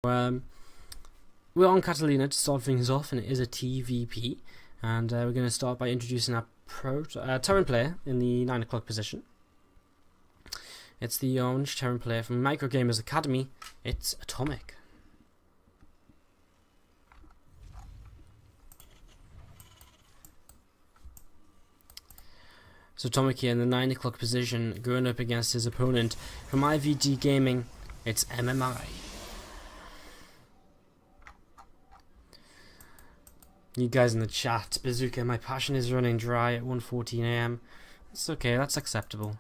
We're on Catalina to start things off, and it is a TVP. And we're going to start by introducing our Terran player in the 9 o'clock position. It's the orange Terran player from MicroGamerZ Academy. It's Atomic. So Atomic here in the 9 o'clock position, going up against his opponent from IvD Gaming. It's MMI. You guys in the chat, Bazooka, my passion is running dry at 1:14 AM. It's okay, that's acceptable.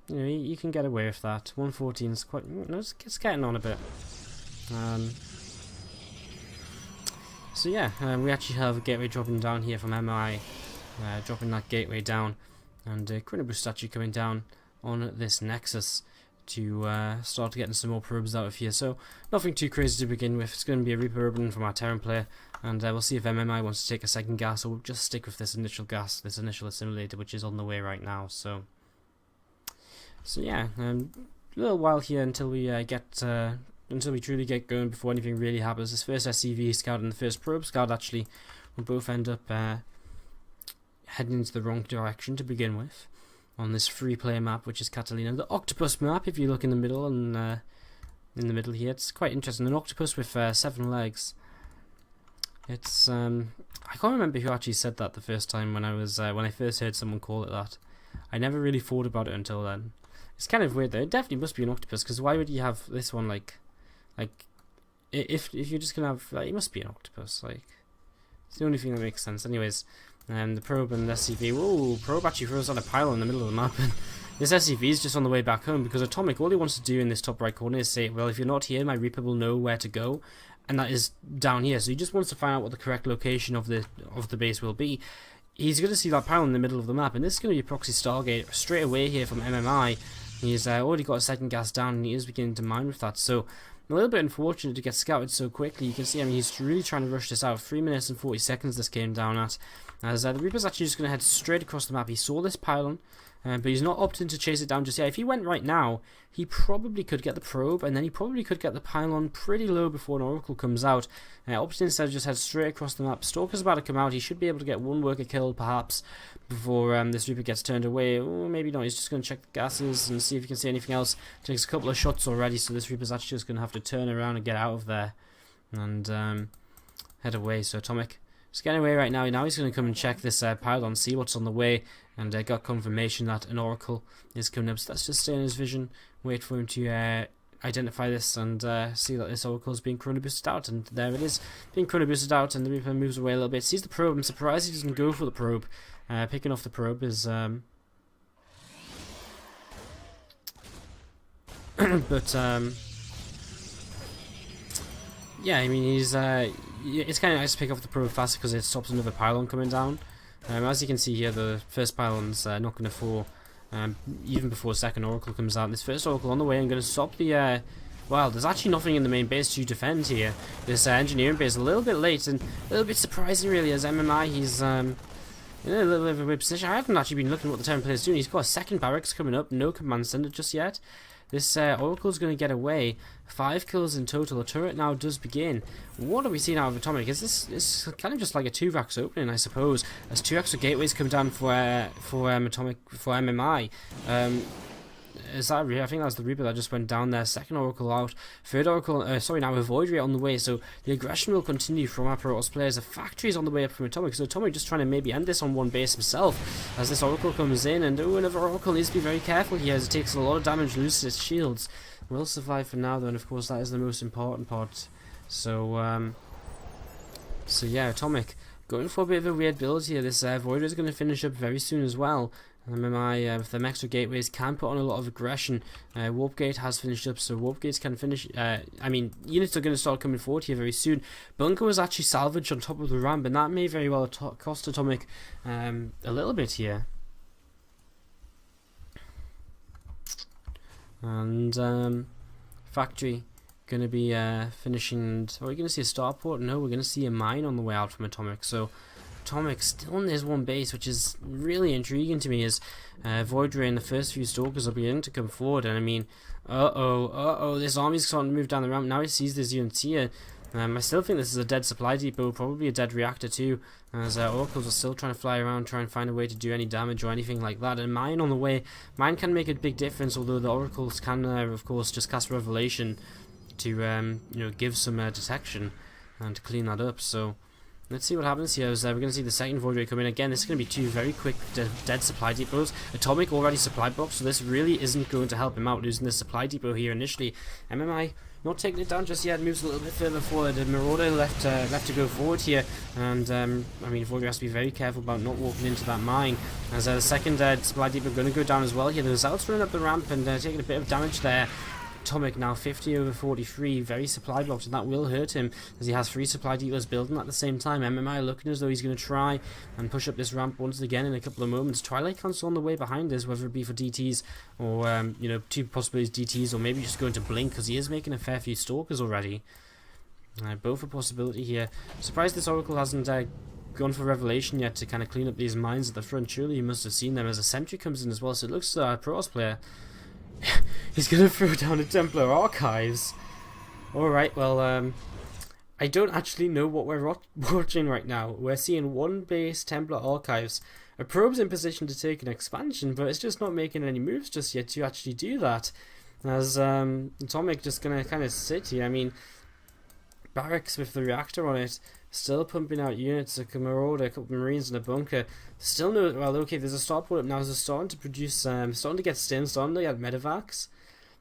You know, you can get away with that. 1:14 is quite, you know, it's getting on a bit. So yeah, we actually have a gateway dropping down here from MI, dropping that gateway down, and Chronoboost statue coming down on this Nexus to start getting some more probes out of here. So nothing too crazy to begin with. It's going to be a Reaper Urban from our Terran player, and we'll see if MMI wants to take a second gas, or we'll just stick with this initial gas, this initial assimilator, which is on the way right now. So yeah, a little while here until we until we truly get going before anything really happens. This first SCV scout and the first probe scout actually will both end up heading into the wrong direction to begin with on this free player map, which is Catalina. The octopus map, if you look in the middle, and in the middle here, it's quite interesting. An octopus with 7 legs. It's I can't remember who actually said that the first time when I first heard someone call it that. I never really thought about it until then. It's kind of weird though. It definitely must be an octopus, because why would you have this one like if you're just gonna have it must be an octopus. Like, it's the only thing that makes sense. Anyways, the probe and the SCV. Whoa, probe actually throws on a pylon in the middle of the map. This SCV is just on the way back home, because Atomic, all he wants to do in this top right corner is say, well, if you're not here, my Reaper will know where to go, and that is down here. So he just wants to find out what the correct location of the base will be. He's going to see that pylon in the middle of the map, and this is going to be a proxy Stargate straight away here from MMI. He's already got a second gas down, and he is beginning to mine with that. So a little bit unfortunate to get scouted so quickly. You can see, I mean, he's really trying to rush this out. 3 minutes and 40 seconds this came down at. As the Reaper's actually just going to head straight across the map. He saw this pylon, but he's not opting to chase it down just yet. If he went right now, he probably could get the probe, and then he probably could get the pylon pretty low before an Oracle comes out. Opted instead to just head straight across the map. Stalker's about to come out. He should be able to get one worker killed, perhaps, before this Reaper gets turned away. Or maybe not. He's just going to check the gases and see if he can see anything else. Takes a couple of shots already, so this Reaper's actually just going to have to turn around and get out of there and head away. So Atomic just getting away right now. Now he's going to come and check this pylon, see what's on the way, and got confirmation that an Oracle is coming up. So let's just stay in his vision, wait for him to identify this, and see that this Oracle is being chronoboosted out. And there it is, being chronoboosted out, and the Reaper moves away a little bit. Sees the probe. I'm surprised he doesn't go for the probe. Picking off the probe is but yeah, I mean, he's it's kind of nice to pick off the probe faster because it stops another pylon coming down. As you can see here, the first pylon's not going to fall even before a second Oracle comes out. This first Oracle on the way, I'm going to stop the well, there's actually nothing in the main base to defend here. This engineering base a little bit late and a little bit surprising really, as MMI, he's in a little bit of a weird position. I haven't actually been looking at what the Terran player's doing. He's got a second barracks coming up, no command center just yet. This Oracle's going to get away. 5 kills in total. A turret now does begin. What are we seeing out of Atomic? Is this kind of just like a 2-vax opening, I suppose, as 2 extra gateways come down for Atomic, for MMI. Is that real? I think that's the Reaper that just went down there. Second Oracle out. Third Oracle, sorry, now a Void Ray on the way. So the aggression will continue from our Protoss players. A factory is on the way up from Atomic. So Atomic just trying to maybe end this on one base himself. As this Oracle comes in, and another Oracle needs to be very careful here as it takes a lot of damage, loses its shields. Will survive for now though, and of course that is the most important part. So so yeah, Atomic going for a bit of a weird build here. This Void is going to finish up very soon as well. MMI with them extra gateways can put on a lot of aggression. Warp Gate has finished up, so Warp Gates can finish. I mean, units are going to start coming forward here very soon. Bunker was actually salvaged on top of the ramp, and that may very well cost Atomic a little bit here. And factory going to be finishing. Are we going to see a starport? No, we're going to see a mine on the way out from Atomic. So Atomic still in his one base, which is really intriguing to me, as Void Ray and the first few Stalkers are beginning to come forward, and I mean, this army's starting to move down the ramp. Now he sees this units here. I still think this is a dead supply depot, probably a dead reactor too, as Oracles are still trying to fly around, try and find a way to do any damage or anything like that. And Mine on the way, Mine can make a big difference, although the Oracles can, of course, just cast Revelation to, you know, give some detection and to clean that up. So let's see what happens here. As we're going to see the second Void Ray come in again. This is going to be two very quick dead supply depots. Atomic already supply box, so this really isn't going to help him out losing this supply depot here initially. MMI not taking it down just yet, moves a little bit further forward. Marauder left to go forward here, and I mean, Void Ray has to be very careful about not walking into that mine. As the second supply depot going to go down as well here. The Zelt's running up the ramp and taking a bit of damage there. Atomic now 50 over 43, very supply blocked, and that will hurt him as he has 3 supply depots building at the same time. MMI looking as though he's going to try and push up this ramp once again in a couple of moments. Twilight Council on the way behind us, whether it be for DTs or, you know, 2 possibilities DTs, or maybe just going to blink, because he is making a fair few Stalkers already. Both a possibility here. Surprised this Oracle hasn't gone for Revelation yet to kind of clean up these mines at the front. Surely he must have seen them as a sentry comes in as well, so it looks a Protoss player. He's going to throw down a Templar Archives. Alright, well, I don't actually know what we're watching right now. We're seeing one base Templar Archives. A probe's in position to take an expansion, but it's just not making any moves just yet to actually do that. As Atomic just going to kind of sit here. I mean, barracks with the reactor on it, still pumping out units, a Marauder, a couple of Marines and a bunker. Still no, well, okay, there's a starport up now, so starting to produce, starting to get stims, starting to get medevacs.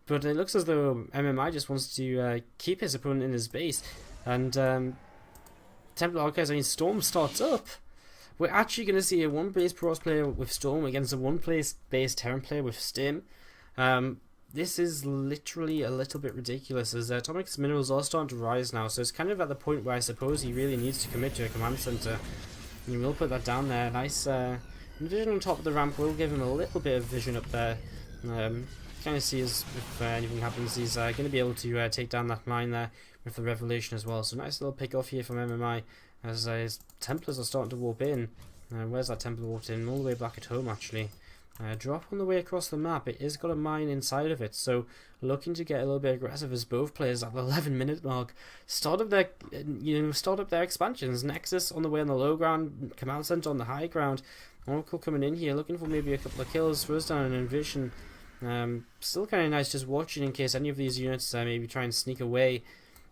But it looks as though MMI just wants to keep his opponent in his base. And Templar Archives, I mean, Storm starts up. We're actually going to see a one-base Protoss player with Storm against a one-base Terran player with Stim. This is literally a little bit ridiculous, as Atomic's minerals are starting to rise now, so it's kind of at the point where I suppose he really needs to commit to a command center. And we'll put that down there. Nice vision on top of the ramp will give him a little bit of vision up there. Kind of see if anything happens, he's going to be able to take down that mine there with the Revelation as well. So nice little pick off here from MMI as his Templars are starting to warp in. Where's that Templar warped in? All the way back at home actually. Drop on the way across the map. It is got a mine inside of it, so looking to get a little bit aggressive as both players at the 11-minute mark start up their expansions. Nexus on the way on the low ground, Command Center on the high ground. Oracle coming in here looking for maybe a couple of kills. Throws down an Envision. Still kind of nice just watching in case any of these units maybe try and sneak away.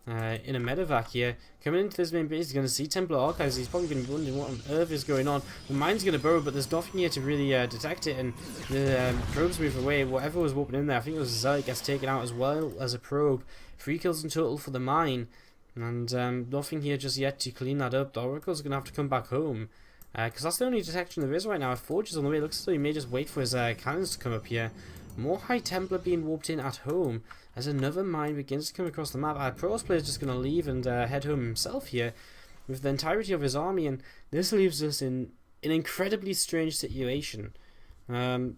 In a medevac here. Coming into this main base, he's going to see Templar Archives. He's probably going to be wondering what on earth is going on. The mine's going to burrow, but there's nothing here to really detect it, and the probes move away. Whatever was warping in there, I think it was Zealot, gets taken out as well as a probe. 3 kills in total for the mine, and nothing here just yet to clean that up. The Oracle's going to have to come back home, because that's the only detection there is right now. If Forge is on the way, it looks as though he may just wait for his cannons to come up here. More High Templar being warped in at home as another mine begins to come across the map. Protoss player is just going to leave and head home himself here with the entirety of his army, and this leaves us in an incredibly strange situation. I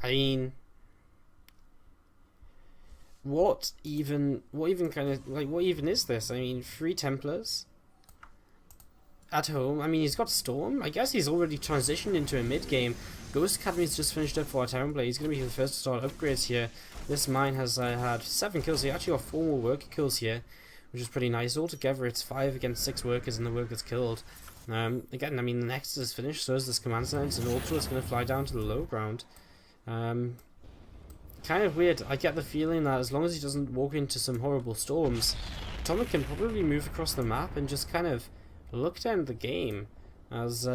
mean, what even is this? I mean, 3 Templars at home. I mean, he's got Storm. I guess he's already transitioned into a mid-game. Ghost Academy's just finished up for a Terran player. He's going to be the first to start upgrades here. This mine has had 7 kills. He actually got 4 more worker kills here, which is pretty nice. Altogether, it's 5 against 6 workers, and the workers killed. Again, I mean, the next is finished, so is this command center, and also it's going to fly down to the low ground. Kind of weird. I get the feeling that as long as he doesn't walk into some horrible storms, Atomic can probably move across the map and just kind of look to end the game. As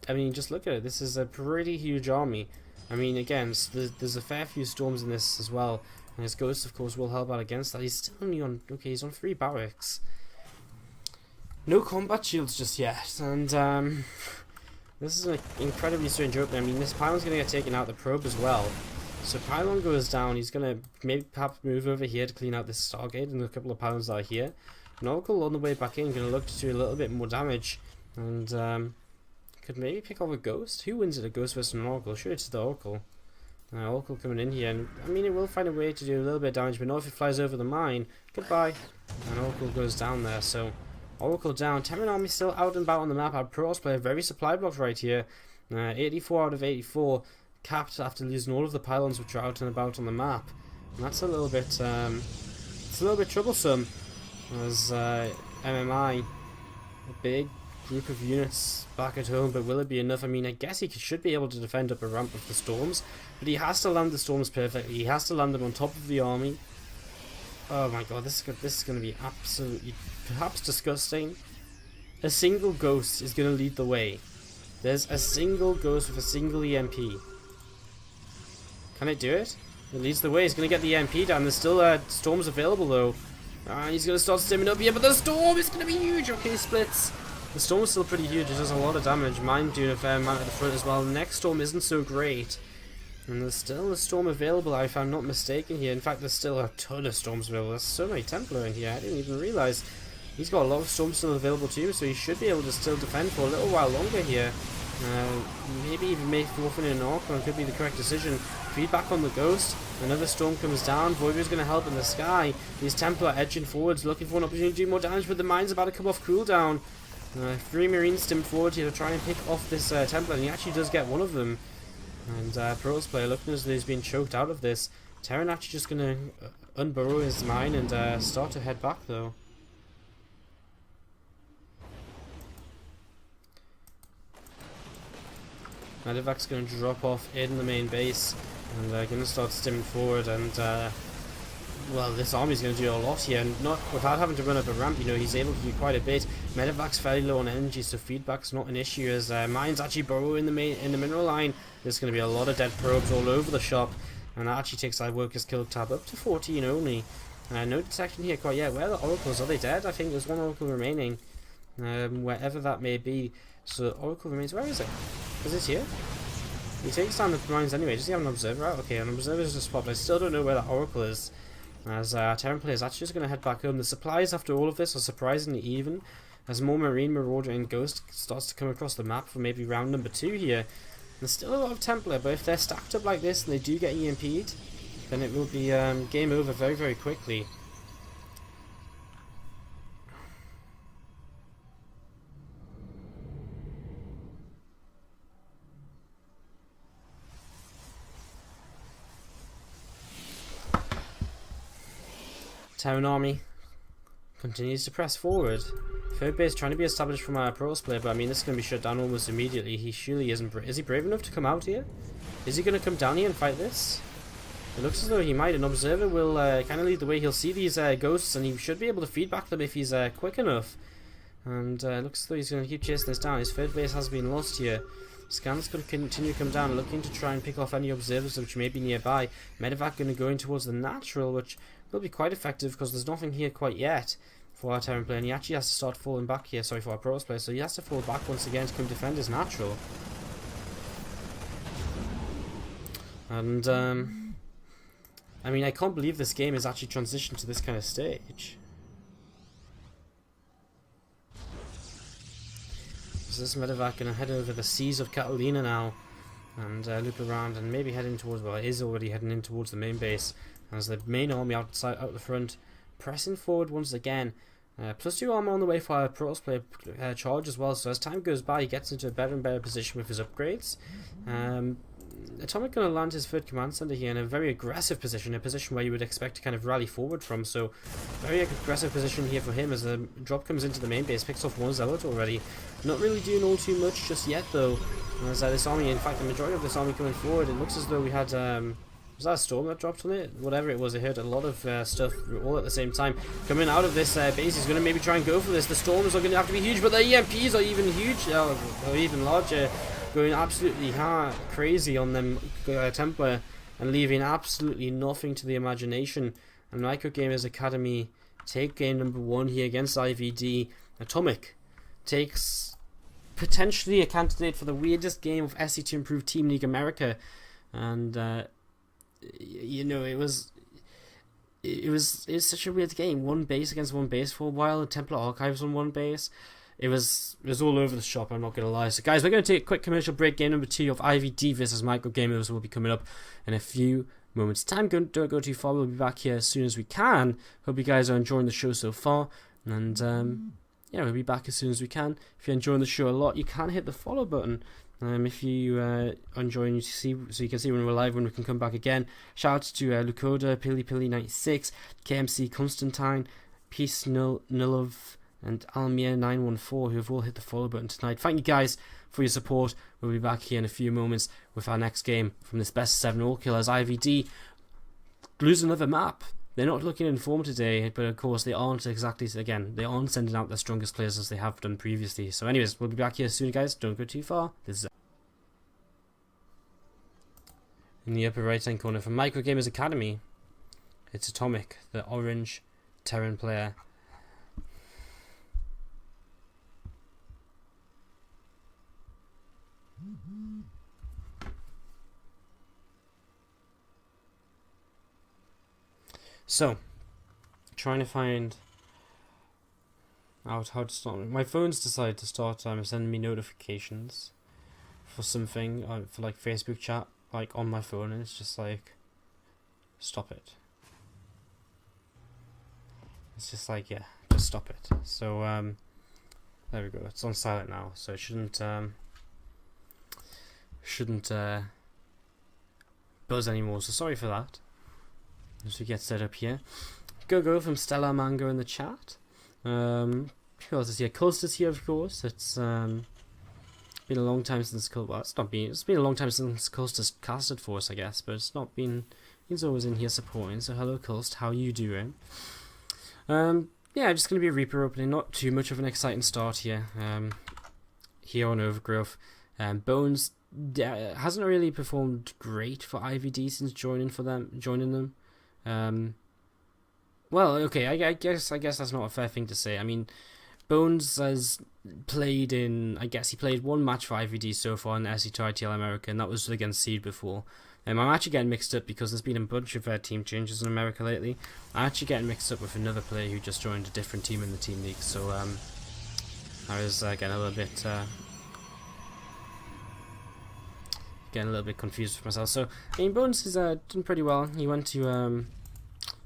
I mean, just look at it. This is a pretty huge army. I mean, again, there's a fair few storms in this as well, and his ghost, of course, will help out against that. He's still only on, okay, he's on 3 barracks. No combat shields just yet, and this is an incredibly strange opening. I mean, this pylon's going to get taken out the probe as well. So pylon goes down. He's going to maybe perhaps move over here to clean out this Stargate and a couple of pylons that are here. And Oracle on the way back in, going to look to do a little bit more damage, and could maybe pick off a Ghost. Who wins it, a Ghost versus an Oracle? Sure, it's the Oracle. Oracle coming in here, and I mean, it will find a way to do a little bit of damage, but not if it flies over the mine. Goodbye. And Oracle goes down there, so Oracle down. Terran Army still out and about on the map. Our Protoss player very supply blocked right here. 84 out of 84 capped after losing all of the pylons which are out and about on the map. And that's a little bit it's a little bit troublesome as MMI, a big group of units back at home, but will it be enough? I mean, I guess he should be able to defend up a ramp with the storms, but he has to land the storms perfectly. He has to land them on top of the army. Oh my god, this is going to be absolutely, perhaps disgusting. A single ghost is going to lead the way. There's a single ghost with a single EMP. Can it do it? It leads the way. He's going to get the EMP down. There's still storms available though. He's going to start stimming up here, but the storm is going to be huge. Okay, splits. The storm's still pretty huge. It does a lot of damage. Mine doing a fair amount at the front as well. The next storm isn't so great. And there's still a storm available, if I'm not mistaken here. In fact, there's still a ton of storms available. There's so many Templar in here. I didn't even realise. He's got a lot of storms still available to him, so he should be able to still defend for a little while longer here. Maybe even make Wolfen in an Orc could be the correct decision. Feedback on the Ghost. Another storm comes down. Voivod's going to help in the sky. These Templar edging forwards, looking for an opportunity to do more damage, but the mine's about to come off cooldown. 3 Marines stim forward here to try and pick off this Templar, and he actually does get one of them. And Protoss player looking as though he's been choked out of this. Terran actually just going to unburrow his mine and start to head back though. Medevac's going to drop off in the main base and going to start stimming forward, and well, this army's going to do a lot here, and not without having to run up a ramp. You know, he's able to do quite a bit. Medevac's fairly low on energy, so feedback's not an issue as mines actually burrow in the mineral line. There's going to be a lot of dead probes all over the shop, and that actually takes our workers kill tab up to 14 only. No detection here quite yet. Where are the oracles? Are they dead? I think there's one oracle remaining, wherever that may be. So oracle remains. Where is it? Is it here? He takes down the mines anyway. Does he have an observer out? Okay, an observer's just popped. I still don't know where that oracle is. As Terran players actually just going to head back home. The supplies after all of this are surprisingly even, as more Marine, Marauder and Ghost starts to come across the map for maybe round number 2 here. There's still a lot of Templar, but if they're stacked up like this and they do get EMP'd, then it will be game over very, very quickly. Terran army continues to press forward. Third base trying to be established from our Protoss player, but I mean this is going to be shut down almost immediately. He surely isn't. Is he brave enough to come out here? Is he going to come down here and fight this? It looks as though he might. An observer will kind of lead the way. He'll see these ghosts and he should be able to feedback them if he's quick enough. And it looks as though he's going to keep chasing this down. His third base has been lost here. Scans going to continue to come down, looking to try and pick off any observers which may be nearby. Medevac going to go in towards the natural, which will be quite effective because there's nothing here quite yet for our Terran player, and he actually has to start falling back here, sorry, for our Protoss player, so he has to fall back once again to come defend his natural. And, I mean, I can't believe this game has actually transitioned to this kind of stage. So this Medevac going to head over the seas of Catalina now and loop around and maybe heading towards, well, it is already heading in towards the main base as the main army out the front pressing forward once again. +2 armor on the way for our Protoss player charge as well, so as time goes by he gets into a better and better position with his upgrades. Atomic going to land his third command center here in a very aggressive position, a position where you would expect to kind of rally forward from, so very aggressive position here for him as the drop comes into the main base, picks off one zealot already. Not really doing all too much just yet though, as this army, in fact the majority of this army coming forward, it looks as though we had was that a storm that dropped on it? Whatever it was, it hurt a lot of stuff all at the same time. Coming out of this base, he's going to maybe try and go for this. The storms are going to have to be huge, but the EMPs are even huge, or even larger, going absolutely crazy on them Templar and leaving absolutely nothing to the imagination. And MicroGamerZ Academy take game number 1 here against IvD. Atomic takes potentially a candidate for the weirdest game of SC2 Improved Team League America, and you know, it was such a weird game. One base against one base for a while. The Templar Archives on one base. It was all over the shop, I'm not going to lie. So guys, we're going to take a quick commercial break. Game number 2 of IvD versus MicroGamerZ will be coming up in a few moments time. Don't go too far. We'll be back here as soon as we can. Hope you guys are enjoying the show so far. And yeah, we'll be back as soon as we can. If you're enjoying the show a lot, you can hit the follow button. If you are enjoying you see, so you can see when we're live, when we can come back again. Shout out to Lukoda, Pili96, KMC Constantine, Peace Nulov, and Almir914, who have all hit the follow button tonight. Thank you guys for your support. We'll be back here in a few moments with our next game from this best 7 all killers. IvD lose another map. They're not looking in form today, but of course they aren't exactly, again, they aren't sending out their strongest players as they have done previously. So anyways, we'll be back here soon, guys. Don't go too far. This is in the upper right hand corner from MicroGamerZ Academy. It's Atomic, the orange Terran player. So, trying to find out how to start. My phone's decided to start sending me notifications for something, for like Facebook chat, like on my phone, and it's just like, stop it. It's just like, yeah, just stop it. So, there we go. It's on silent now, so it shouldn't buzz anymore. So sorry for that. As we get set up here, go from Stellar Mango in the chat. Who else is here? Culster's here, of course. It's been a long time since it's been a long time since Culster's casted for us, I guess, but it's not been. He's always in here supporting. So hello, Culst. How you doing? Yeah, just gonna be a Reaper opening. Not too much of an exciting start here. Here on Overgrowth, Bones hasn't really performed great for IvD since joining them. Well, okay, I guess that's not a fair thing to say. I mean, Bones has played in, I guess he played one match for IvD so far in the SC2ITL America, and that was against Seed before. I'm actually getting mixed up because there's been a bunch of team changes in America lately. I'm actually getting mixed up with another player who just joined a different team in the team league, so I was getting a little bit confused with myself. So I mean, Bones is done pretty well. Bones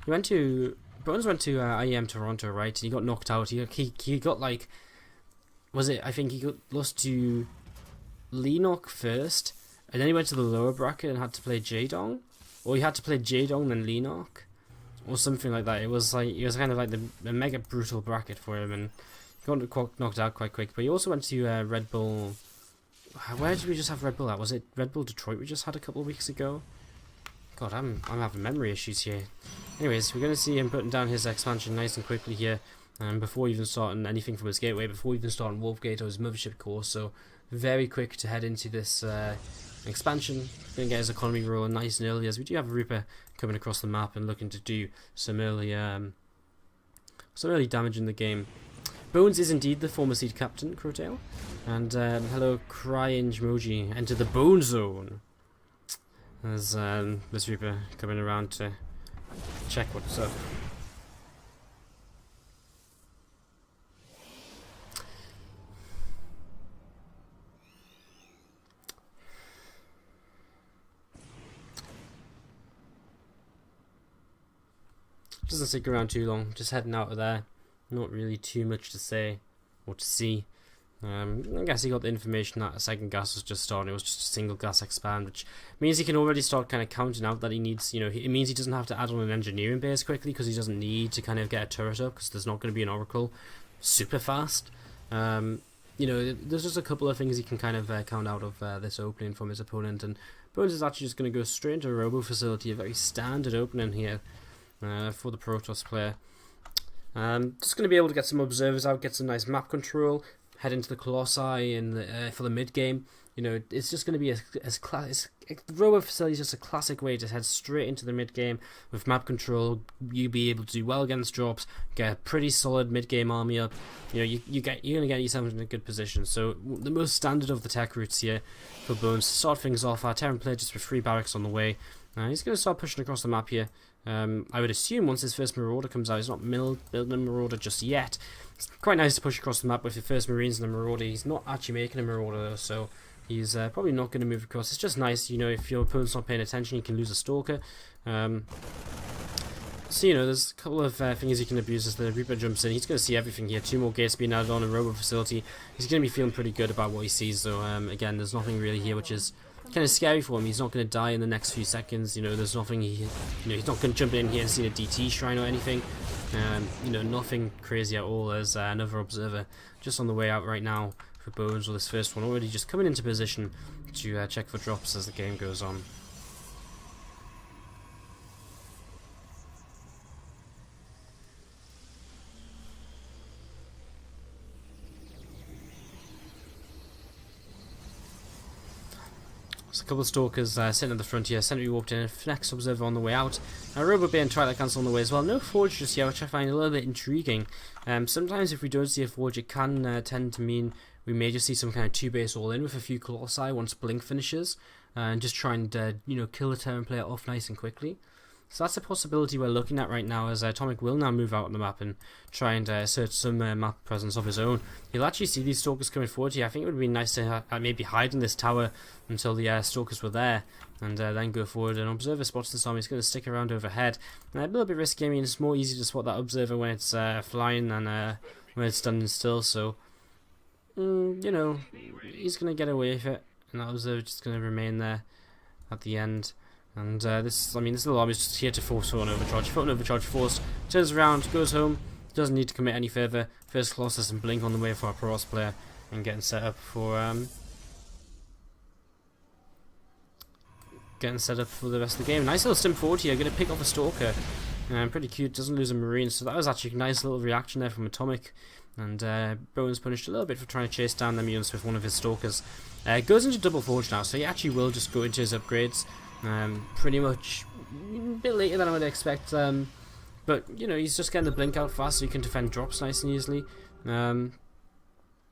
went to IEM Toronto, right? And he got knocked out. He got like, I think he lost to Leenock first, and then he went to the lower bracket and had to play Jaedong, or he had to play Jaedong then Leenock, or something like that. It was kind of like the mega brutal bracket for him, and he got knocked out quite quick. But he also went to Red Bull. Where did we just have Red Bull at? Was it Red Bull Detroit we just had a couple of weeks ago? God, I'm having memory issues here. Anyways, we're going to see him putting down his expansion nice and quickly here, before even starting anything from his gateway, before even starting Wolfgate or his mothership course. So very quick to head into this expansion. Going to get his economy rolling nice and early, as we do have a Reaper coming across the map and looking to do some early damage in the game. Bones is indeed the former Seed captain, Crowtail. And hello, CryEngMoji. Enter the Bone Zone. There's this Reaper coming around to check what's up. Doesn't stick around too long, just heading out of there. Not really too much to say or to see. I guess he got the information that a second gas was just starting. It was just a single gas expand, which means he can already start kind of counting out that he needs, it means he doesn't have to add on an engineering base quickly, because he doesn't need to kind of get a turret up, because there's not going to be an oracle super fast. There's just a couple of things he can kind of count out of this opening from his opponent, and Bones is actually just going to go straight into a Robo Facility, a very standard opening here for the Protoss player. Just going to be able to get some observers out, get some nice map control, head into the Colossi for the mid game. It's just going to be Robo Facility is just a classic way to head straight into the mid game with map control. You'll be able to do well against drops, get a pretty solid mid game army up. You're going to get yourself in a good position. So the most standard of the tech routes here for Bones to start things off. Our Terran player just with 3 barracks on the way. He's going to start pushing across the map here. I would assume once his first Marauder comes out, he's not building a Marauder just yet. It's quite nice to push across the map with your first Marines and a Marauder. He's not actually making a Marauder though, so he's probably not going to move across. It's just nice, if your opponent's not paying attention, you can lose a Stalker. So So, you know, there's a couple of things he can abuse as the Reaper jumps in. He's going to see everything here. 2 more gates being added on a Robo facility. He's going to be feeling pretty good about what he sees, though. Again, there's nothing really here which is kind of scary for him. He's not going to die in the next few seconds. You know, there's nothing he's not going to jump in here and see a DT shrine or anything. You know, nothing crazy at all. There's another observer just on the way out right now for Bones, or this first one already just coming into position to check for drops as the game goes on. So a couple of stalkers sitting at the front here. Sentry walked in, next observer on the way out. Robo Bay and Twilight Cancel on the way as well. No Forge just yet, which I find a little bit intriguing. Sometimes if we don't see a Forge, it can tend to mean we may just see some kind of 2-base all in with a few Colossi once Blink finishes, and just try and you know, kill the Terran player off nice and quickly. So that's a possibility we're looking at right now, as Atomic will now move out on the map and try and assert some map presence of his own. He'll actually see these Stalkers coming forward here. I think it would be nice to maybe hide in this tower until the Stalkers were there, and then go forward. An Observer spots this army. He's going to stick around overhead. A little bit risky. I mean, it's more easy to spot that Observer when it's flying than when it's standing still, so you know, he's going to get away with it, and that Observer just going to remain there at the end. And this little army is just here to force an overcharge. Foot an overcharge forced, turns around, goes home, doesn't need to commit any further. First Colossus and Blink on the way for our Protoss player, and getting set up for the rest of the game. Nice little stim forward here, going to pick off a Stalker. Pretty cute, doesn't lose a Marine, so that was actually a nice little reaction there from Atomic. And Bowen's punished a little bit for trying to chase down them units with one of his Stalkers. Goes into double Forge now, so he actually will just go into his upgrades. Pretty much a bit later than I would expect, but you know, he's just getting the Blink out fast so he can defend drops nice and easily. And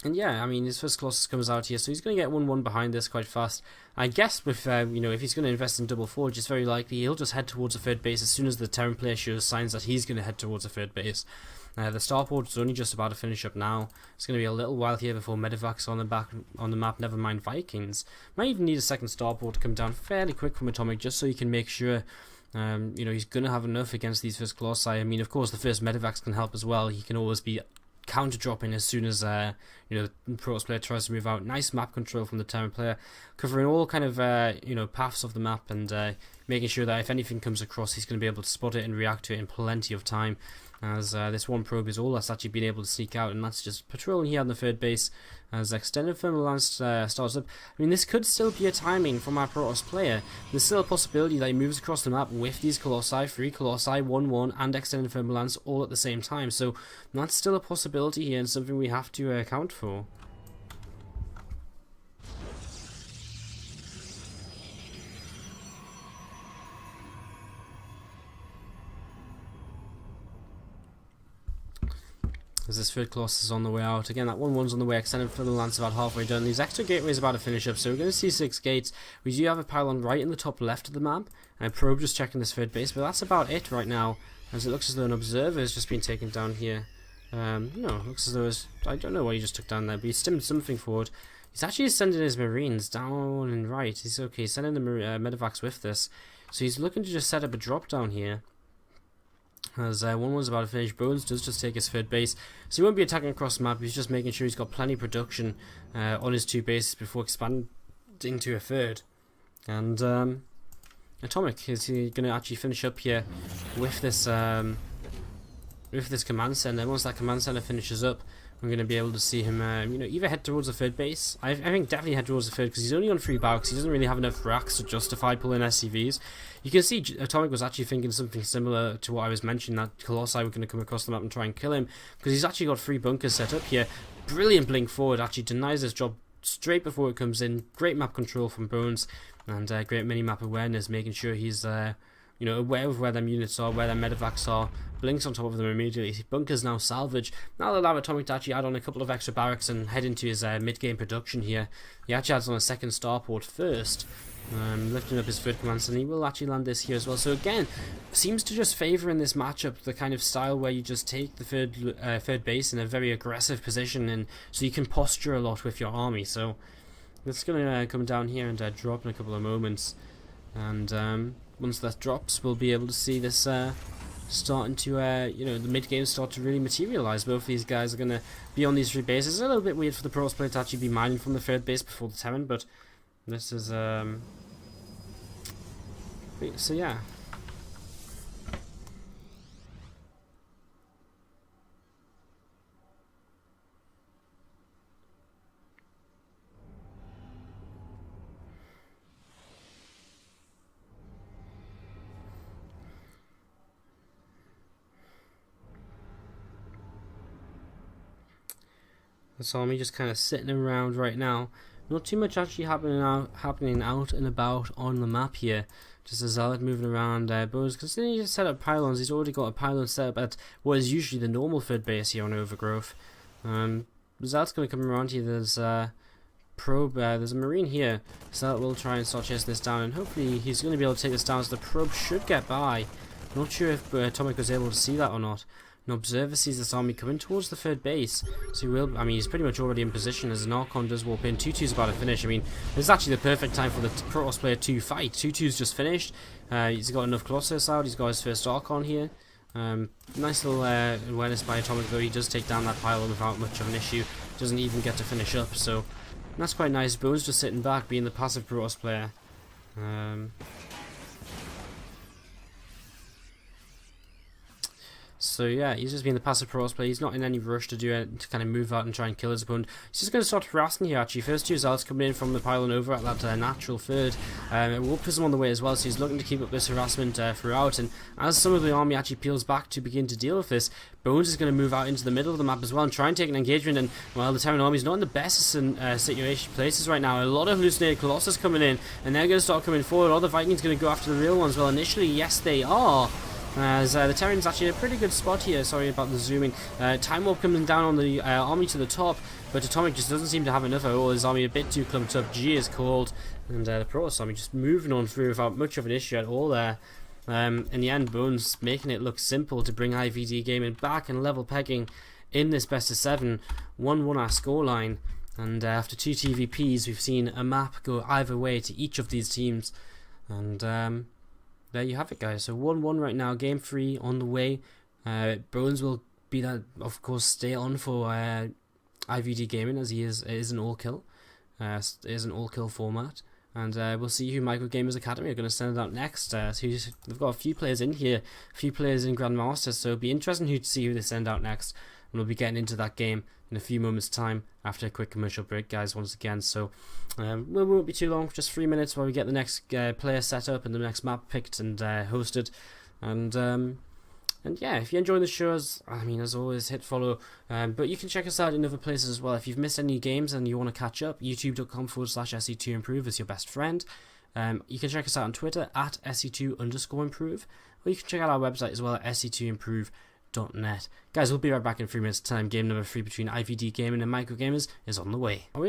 yeah, I mean, his first Colossus comes out here, so he's going to get 1-1 behind this quite fast. I guess with you know, if he's going to invest in double Forge, it's very likely he'll just head towards a third base as soon as the Terran player shows signs that he's going to head towards a third base. The starport is only just about to finish up now. It's going to be a little while here before Medevac's on the map, never mind Vikings. Might even need a second starport to come down fairly quick from Atomic, just so he can make sure you know, he's going to have enough against these first Colossi. I mean, of course, the first Medevacs can help as well. He can always be counter dropping as soon as you know, the Protoss player tries to move out. Nice map control from the Terran player, covering all kind of you know, paths of the map, and making sure that if anything comes across, he's going to be able to spot it and react to it in plenty of time. As this one probe is all that's actually been able to sneak out, and that's just patrolling here on the third base as extended thermal lance starts up. I mean, this could still be a timing from our Protoss player. There's still a possibility that he moves across the map with these Colossi, 3 Colossi, 1-1, and extended thermal lance all at the same time. So that's still a possibility here, and something we have to account for. As this third Colossus is on the way out. Again, that 1-1's on the way, extended for the lance about halfway done. These extra gateways about to finish up, so we're going to see 6 gates. We do have a pylon right in the top left of the map, and a probe just checking this third base, but that's about it right now, as it looks as though an observer has just been taken down here. No, it looks as though I don't know what he just took down there, but he stemmed something forward. He's actually sending his Marines down and right. He's okay, sending the Medevacs with this. So he's looking to just set up a drop down here. As 1-1's about to finish, Bones does just take his third base, so he won't be attacking across the map. He's just making sure he's got plenty of production on his 2 bases before expanding to a third. And Atomic, is he going to actually finish up here with this command center? Once that command center finishes up, we're going to be able to see him you know, either head towards the third base. I think definitely head towards the third, because he's only on 3 barracks. He doesn't really have enough racks to justify pulling SCVs. You can see Atomic was actually thinking something similar to what I was mentioning, that Colossi were going to come across the map and try and kill him, because he's actually got 3 bunkers set up here. Brilliant Blink forward, actually denies his job straight before it comes in. Great map control from Bones, and great mini-map awareness, making sure he's you know, aware of where them units are, where their Medevacs are. Blinks on top of them immediately. Bunkers now salvage. Now allow Atomic to actually add on a couple of extra barracks and head into his mid-game production here. He actually adds on a second starport first, lifting up his third command, and he will actually land this here as well. So again, seems to just favour in this matchup the kind of style where you just take the third base in a very aggressive position, and so you can posture a lot with your army. So it's going to come down here and drop in a couple of moments, and once that drops, we'll be able to see this starting to, you know, the mid game start to really materialize. Both of these guys are going to be on these 3 bases. It's a little bit weird for the Protoss player to actually be mining from the 3rd base before the Terran, but this is, so yeah. This army just kind of sitting around right now. Not too much actually happening out and about on the map here. Just a Zealot moving around. Bones continuing to set up pylons. He's already got a pylon set up at what is usually the normal 3rd base here on Overgrowth. Zealot's going to come around here. There's probe. There's a marine here. Zealot will try and start chasing this down, and hopefully he's going to be able to take this down. So the probe should get by. Not sure if Atomic was able to see that or not. An observer sees this army coming towards the 3rd base, so he will. I mean, he's pretty much already in position as an Archon does warp in. 2-2's about to finish. I mean, this is actually the perfect time for the Protoss player to fight. 2-2's just finished. He's got enough Colossus out. He's got his first Archon here. Nice little awareness by Atomic, though. He does take down that pylon without much of an issue. Doesn't even get to finish up, so that's quite nice. Bones just sitting back, being the passive Protoss player. So yeah, he's just being the passive Protoss player. He's not in any rush to do it, to kind of move out and try and kill his opponent. He's just going to start harassing here actually. First 2 Zealots coming in from the pylon over at that natural 3rd. It will Prism on the way as well, so he's looking to keep up this harassment throughout. And as some of the army actually peels back to begin to deal with this, Bones is going to move out into the middle of the map as well and try and take an engagement. And well, the Terran army is not in the best situation places right now. A lot of hallucinated Colossus coming in, and they're going to start coming forward. All the Vikings going to go after the real ones. Well, initially, yes, they are. As the Terran's actually in a pretty good spot here. Sorry about the zooming. Time Warp coming down on the army to the top, but Atomic just doesn't seem to have enough. Oh, his army a bit too clumped up. G is called, and the Protoss army just moving on through without much of an issue at all there. In the end, Bones making it look simple to bring IvD gaming back and level pegging in this best of 7. 1-1 our scoreline, and after 2 TVPs, we've seen a map go either way to each of these teams, and there you have it, guys. So 1-1 right now. Game 3 on the way. Bones will be that, of course, stay on for IvD gaming, as he is an all kill. It is an all kill format, and we'll see who MicroGamerZ Academy are going to send out next. So they've got a few players in here, a few players in Grandmaster, so it'll be interesting to see who they send out next. And we'll be getting into that game in a few moments' time after a quick commercial break, guys, once again. So we won't be too long, just 3 minutes while we get the next player set up and the next map picked and hosted. And yeah, if you're enjoying the show, as always, hit follow. But you can check us out in other places as well. If you've missed any games and you want to catch up, youtube.com/SC2Improve is your best friend. You can check us out on Twitter at SC2_improve, or you can check out our website as well at SC2Improve.net. Guys, we'll be right back in 3 minutes' time. Game number 3 between IvD Gaming and MicroGamerZ is on the way. Have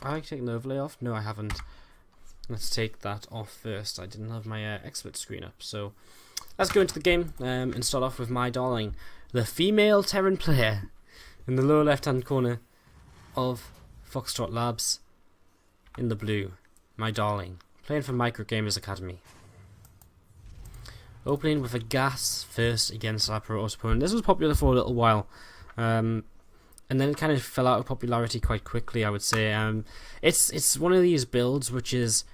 I taken the overlay off? No, I haven't. Let's take that off first. I didn't have my expert screen up, so let's go into the game and start off with my darling, the female Terran player in the lower left-hand corner of Foxtrot Labs in the blue. My darling, playing for MicroGamerZ Academy. Opening with a gas first against our Protoss opponent. This was popular for a little while, and then it kind of fell out of popularity quite quickly, I would say. It's one of these builds which is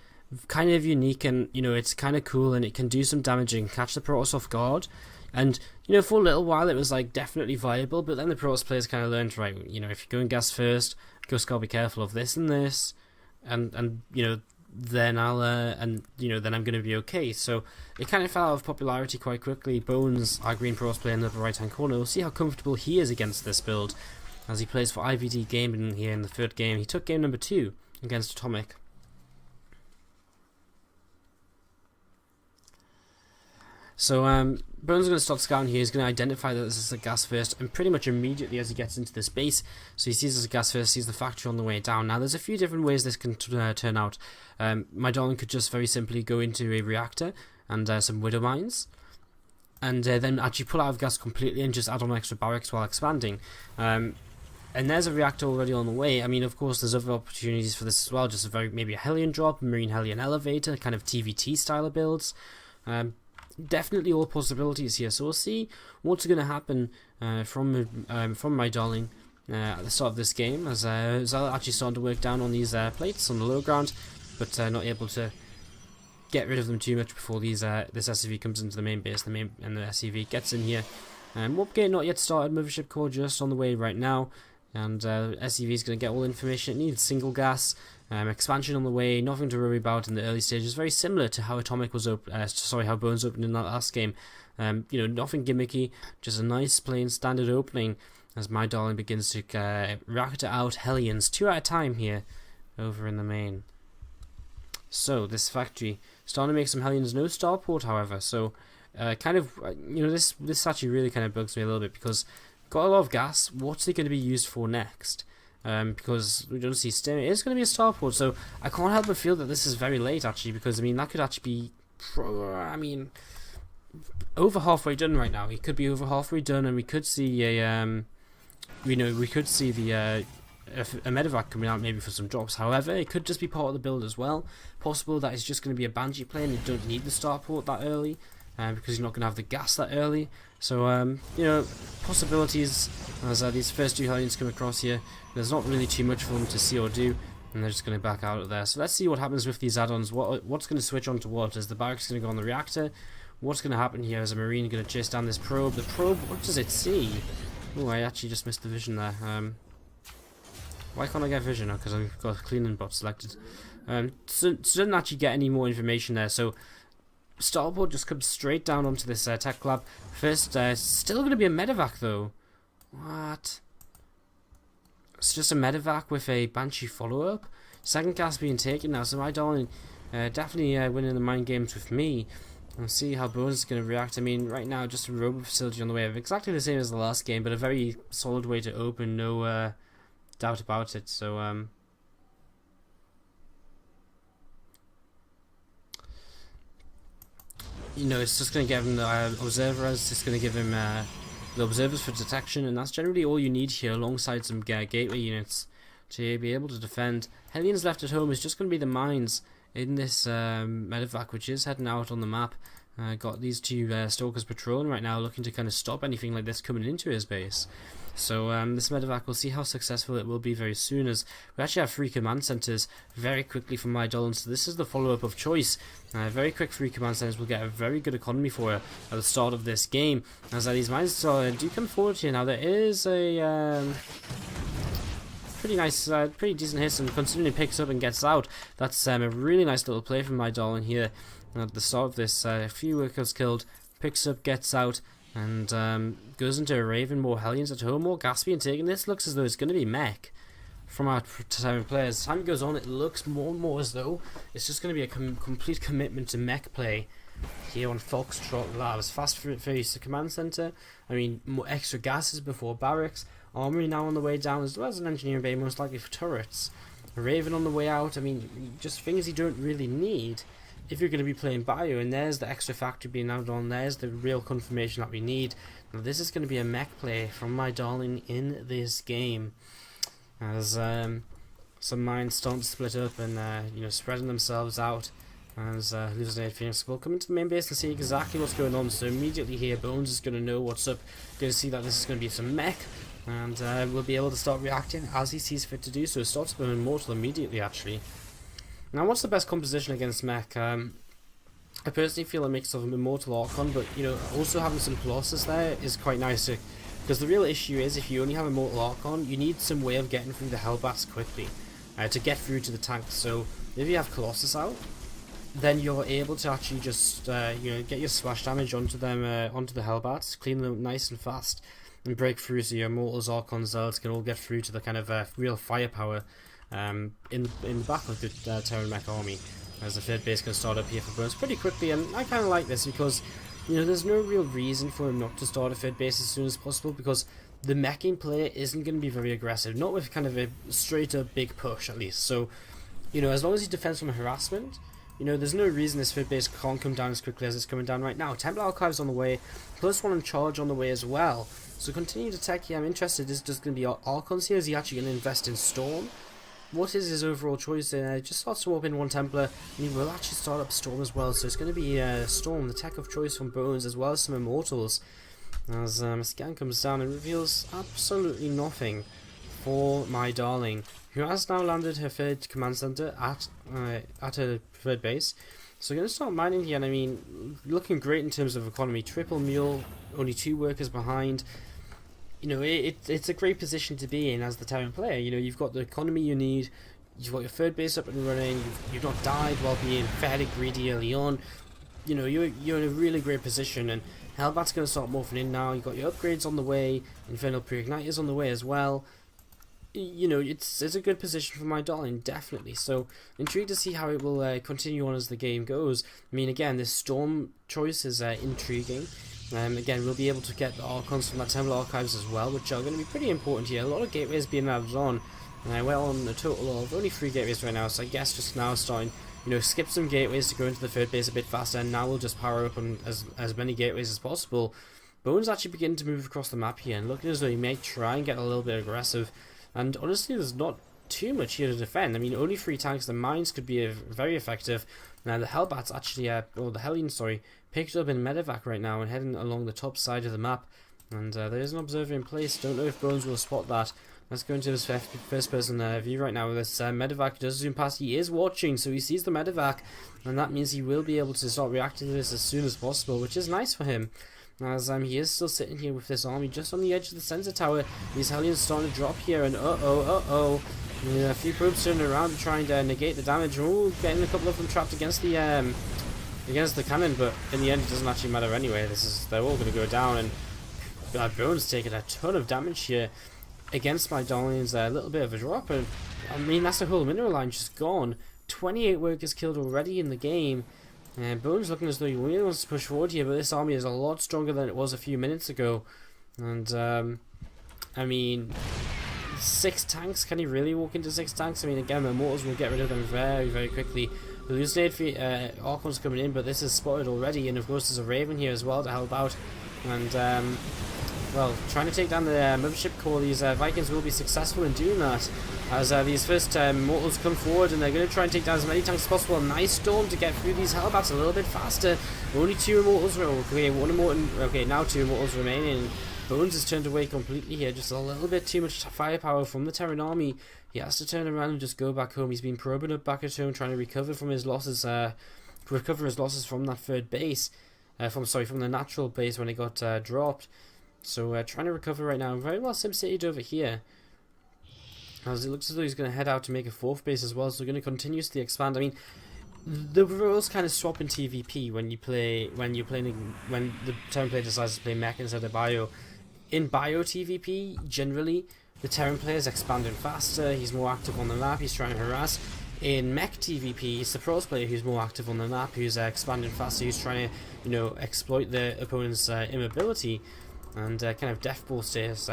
kind of unique, and it's kind of cool, and it can do some damage and catch the Protoss off guard. And for a little while it was like definitely viable, but then the Protoss players kind of learned, right, if you're going gas first, just gotta be careful of this and this, and then I'll then I'm going to be okay. So it kind of fell out of popularity quite quickly. Bones, our green Protoss player in the upper right hand corner, we'll see how comfortable he is against this build as he plays for IvD Gaming here in the 3rd game. He took game number 2 against Atomic. So Bones is going to start scouting here. He's going to identify that this is a gas first, and pretty much immediately as he gets into the space, so he sees this as a gas first, sees the factory on the way down. Now there's a few different ways this can turn out. My darling could just very simply go into a reactor and some widow mines, and then actually pull out of gas completely and just add on extra barracks while expanding. And there's a reactor already on the way. I mean, of course, there's other opportunities for this as well, just maybe a Hellion drop, Marine Hellion elevator, kind of TVT style of builds. definitely all possibilities here. So we'll see what's going to happen from my darling at the start of this game, as I'll actually start to work down on these plates on the low ground, but not able to get rid of them too much before these this SCV comes into the main base. And the SCV gets in here. Warp gate not yet started. Mothership core just on the way right now, and SCV is going to get all the information it needs. Single gas. Expansion on the way, nothing to worry about in the early stages. Very similar to how Atomic was how Bones opened in that last game. You know, nothing gimmicky, just a nice plain standard opening as my darling begins to reactor out Hellions 2 at a time here over in the main. So this factory starting to make some Hellions, no starport however. So kind of you know, this actually really kind of bugs me a little bit, because got a lot of gas. What's it going to be used for next? Because we don't see steam. It is going to be a starport, so I can't help but feel that this is very late actually, because I mean that could actually be over halfway done right now. It could be over halfway done, and we could see a we could see the a medevac coming out maybe for some drops. However, it could just be part of the build as well. Possible that it's just going to be a Banshee play and you don't need the starport that early, because you're not going to have the gas that early. So you know, possibilities as these first two Hellions come across here. There's not really too much for them to see or do, and they're just going to back out of there. So let's see what happens with these add-ons. What's going to switch on to what? Is the barracks going to go on the reactor? What's going to happen here? Is a Marine going to chase down this probe? The probe, what does it see? Oh, I actually just missed the vision there. Why can't I get vision? Because I've got a cleaning bot selected. So didn't actually get any more information there. So starport just comes straight down onto this tech lab. First, still going to be a medevac though. What? It's just a medevac with a Banshee follow-up. Second gas being taken now, so my darling definitely winning the mind games with me. And see how Bones is going to react. I mean, right now, just a robot facility on the way. Exactly the same as the last game, but a very solid way to open, no doubt about it. So, you know, it's just going to give him the observers. It's going to give him the observers for detection, and that's generally all you need here, alongside some gateway units to be able to defend. Hellions left at home is just going to be the mines in this medevac, which is heading out on the map. Got these two Stalkers patrolling right now, looking to kind of stop anything like this coming into his base. So this medevac, we'll see how successful it will be very soon, as we actually have 3 command centers very quickly from my Dolan. So this is the follow-up of choice. Very quick 3 command centers will get a very good economy for it at the start of this game. As these mines do come forward here now, there is a pretty nice, pretty decent hit, and considering he picks up and gets out, that's a really nice little play from my Dolan here at the start of this. A few workers killed, picks up, gets out, and goes into a Raven. More Hellions at home, more gas being taken. This looks as though it's going to be mech from our time players. As time goes on, it looks more and more as though it's just going to be a complete commitment to mech play here on Foxtrot Labs. Fast face the command center. I mean, more extra gases before barracks. Armory now on the way down, as well as an engineering bay, most likely for turrets. A Raven on the way out. I mean, just things you don't really need if you're going to be playing Bio. And there's the extra factory being added on. There's the real confirmation that we need. Now this is going to be a mech play from my darling in this game, as some mines starting to split up and you know, spreading themselves out. As Hallucinated Phoenix will come into the main base and see exactly what's going on. So immediately here, Bones is going to know what's up. Going to see that this is going to be some mech, and we'll be able to start reacting as he sees fit to do so. Starts with Immortal immediately, actually. Now, what's the best composition against mech? I personally feel a mix of Immortal Archon, but you know, also having some Colossus there is quite nice, because the real issue is if you only have Immortal Archon, you need some way of getting through the Hellbats quickly to get through to the tanks. So if you have Colossus out, then you're able to actually just you know, get your splash damage onto them, onto the Hellbats, clean them nice and fast, and break through, so your Immortals, Archons, Zealots can all get through to the kind of real firepower in the back of the Terran Mech army. As the third base can start up here for Bones pretty quickly, and I kind of like this because, you know, there's no real reason for him not to start a third base as soon as possible, because the meching player isn't going to be very aggressive, not with kind of a straight up big push at least. So, you know, as long as he defends from harassment, you know, there's no reason this third base can't come down as quickly as it's coming down right now. Temple Archives on the way, +1 on charge on the way as well. So continue to tech here. I'm interested, is just going to be Archons here? Is he actually going to invest in Storm? what is his overall choice? Just starts to open one Templar, and he will actually start up Storm as well, so it's going to be Storm, the tech of choice from Bones, as well as some Immortals, as a scan comes down and reveals absolutely nothing for my darling, who has now landed her third command center at her third base. So we're going to start mining here, and I mean, looking great in terms of economy. Triple mule, only 2 workers behind. You know, it's a great position to be in as the Terran player. You know, you've got the economy you need, you've got your third base up and running, you've not died while being fairly greedy early on. You know, you're in a really great position, and Hellbat's going to start morphing in now. You've got your upgrades on the way, Infernal Pre-Igniters on the way as well. You know, it's a good position for my darling, definitely. So, intrigued to see how it will continue on as the game goes. I mean, again, this Storm choice is intriguing. Again, we'll be able to get the Archons from that Temple Archives as well, which are going to be pretty important here. A lot of gateways being added on. We're on a total of only 3 gateways right now, so I guess just now starting, you know, skip some gateways to go into the third base a bit faster, and now we'll just power up on as many gateways as possible. Bones actually beginning to move across the map here, and looking as though he may try and get a little bit aggressive. And honestly, there's not too much here to defend. I mean, only 3 tanks. The mines could be very effective. Now, the Hellbats actually, or the Hellions, sorry, picked up in medevac right now and heading along the top side of the map. And there is an observer in place. Don't know if Bones will spot that. Let's go into his first-person view right now. This medevac does zoom past. He is watching, so he sees the medevac, and that means he will be able to start reacting to this as soon as possible, which is nice for him. As he is still sitting here with this army just on the edge of the sensor tower. These Hellions starting to drop here, and a few probes turning around to try and negate the damage. Oh, getting a couple of them trapped against the cannon, but in the end it doesn't actually matter anyway. They're all going to go down, and Bones taking a ton of damage here against my darlings. A little bit of a drop, and I mean, that's the whole mineral line just gone. 28 workers killed already in the game. Bones looking as though he really wants to push forward here, but this army is a lot stronger than it was a few minutes ago. And, I mean, 6 tanks, can he really walk into 6 tanks? I mean, again, the Immortals will get rid of them very, very quickly. The Hallucinate Archon's coming in, but this is spotted already, and of course there's a Raven here as well to help out. And, well, trying to take down the mothership core, these Vikings will be successful in doing that, as these first Immortals come forward, and they're going to try and take down as many tanks as possible. A nice storm to get through these Hellbats a little bit faster. Only 2 Immortals, okay, 1 Immortal, okay, now 2 Immortals remaining. Bones is turned away completely here, just a little bit too much firepower from the Terran army. He has to turn around and just go back home. He's been probing up back at home, trying to recover from his losses, from that third base, from the natural base when it got dropped. So trying to recover right now. Very well SimCity'd over here, as it looks as though he's going to head out to make a 4th base as well. So we're going to continuously expand. I mean, the rules kind of swap in TVP when the Terran player decides to play mech instead of bio. In bio TVP, generally the Terran player is expanding faster. He's more active on the map. He's trying to harass. In mech TVP, it's the pros player who's more active on the map, who's expanding faster, who's trying to, you know, exploit the opponent's immobility and kind of death ball status.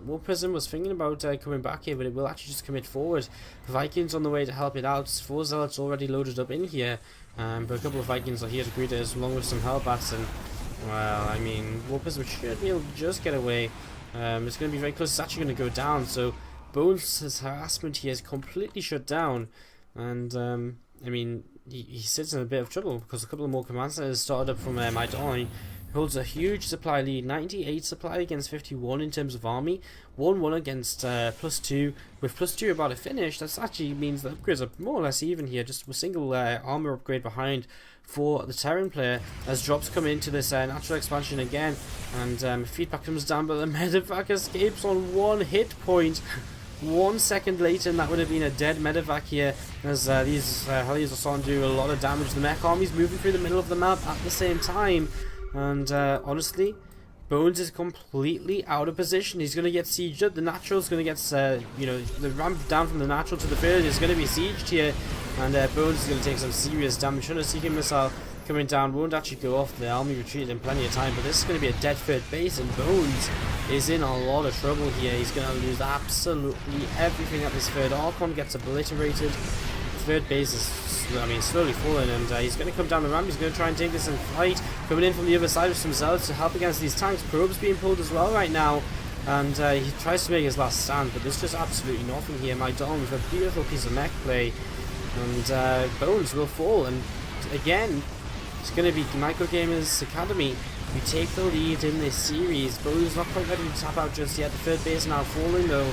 War Prism was thinking about coming back here, but it will actually just commit forward. Vikings on the way to help it out. 4 Zealots already loaded up in here, but a couple of Vikings are here to greet us along with some Hellbats, and well, I mean, War Prism should be able to just get away. It's going to be very close. It's actually going to go down, so Bones' harassment here is completely shut down, and I mean, he sits in a bit of trouble because a couple of more command centers started up from my darling. Holds a huge supply lead, 98 supply against 51 in terms of army, 1-1 against +2. With +2 about to finish, that actually means the upgrades are more or less even here, just a single armor upgrade behind for the Terran player, as drops come into this natural expansion again, and feedback comes down, but the medevac escapes on 1 hit point. 1 second later, and that would have been a dead medevac here, as these Hellions are starting to do a lot of damage. The mech army's moving through the middle of the map at the same time. And honestly, Bones is completely out of position. He's going to get sieged up. The natural's going to get, the ramp down from the natural to the third is going to be sieged here. And Bones is going to take some serious damage. Trying to Seeking Missile coming down won't actually go off. The army retreated in plenty of time, but this is going to be a dead third base, and Bones is in a lot of trouble here. He's going to lose absolutely everything at this third. Archon gets obliterated. Third base is, slowly falling, and he's going to come down the ramp. He's going to try and take this in flight. Coming in from the other side with some Zealots to help against these tanks. Probes being pulled as well right now. and he tries to make his last stand, but there's just absolutely nothing here. My Dawn with a beautiful piece of mech play, and Bones will fall, and again, it's going to be MicroGamerZ Academy who take the lead in this series. Bones not quite ready to tap out just yet. The third base now falling though,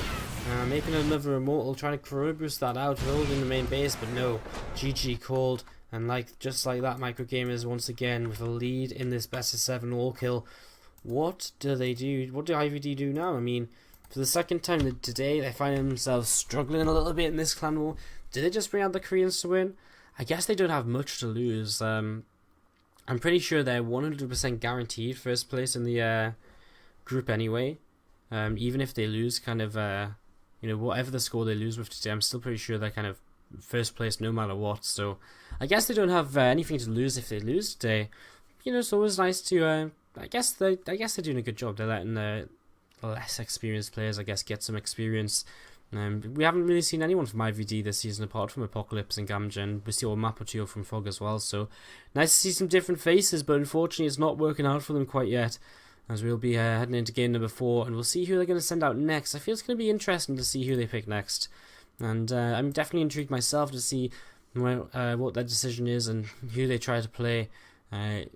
making another immortal, trying to Corona boost that out, holding the main base, but no, GG called. And just like that, MicroGamerZ once again with a lead in this best of 7 all kill. What do they do? What do IvD do now? I mean, for the second time today, they find themselves struggling a little bit in this clan war. Did they just bring out the Koreans to win? I guess they don't have much to lose. I'm pretty sure they're 100% guaranteed first place in the group anyway. Even if they lose, kind of, whatever the score they lose with today, I'm still pretty sure they're kind of first place no matter what. So I guess they don't have anything to lose if they lose today. It's always nice to. I guess they're doing a good job. They're letting the less experienced players, I guess, get some experience. We haven't really seen anyone from IvD this season apart from Apocalypse and Gamgen. We saw a map or two from Fog as well, so nice to see some different faces, but unfortunately it's not working out for them quite yet, as we'll be heading into game number 4, and we'll see who they're going to send out next. I feel it's going to be interesting to see who they pick next, and I'm definitely intrigued myself to see what their decision is and who they try to play